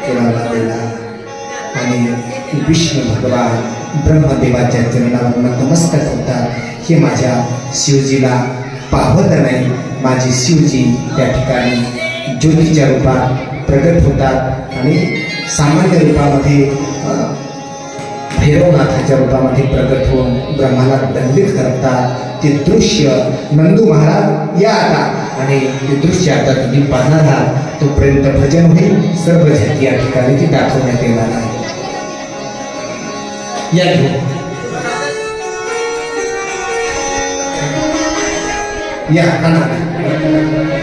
पुरावा दिला. आणि विष्णू भगवान ब्रह्मदेवाच्या चरणावर नतमस्तक होतात. हे माझ्या शिवजीला पाहत नाही. माझी शिवजी त्या ठिकाणी ज्योतीच्या रूपात प्रगट होतात आणि सामान्य रूपामध्ये भैरवनाथाच्या रूपामध्ये प्रकट होऊन ब्रह्माला दंडित करतात ते दृश्य नंदू महाराज या आता आणि ते दृश्य आता तुम्ही पाहणार आहात. तोपर्यंत भजन होईल. सर्व झटकी या ठिकाणी ती दाखवण्यात येणार आहे. या घेऊ या आणा.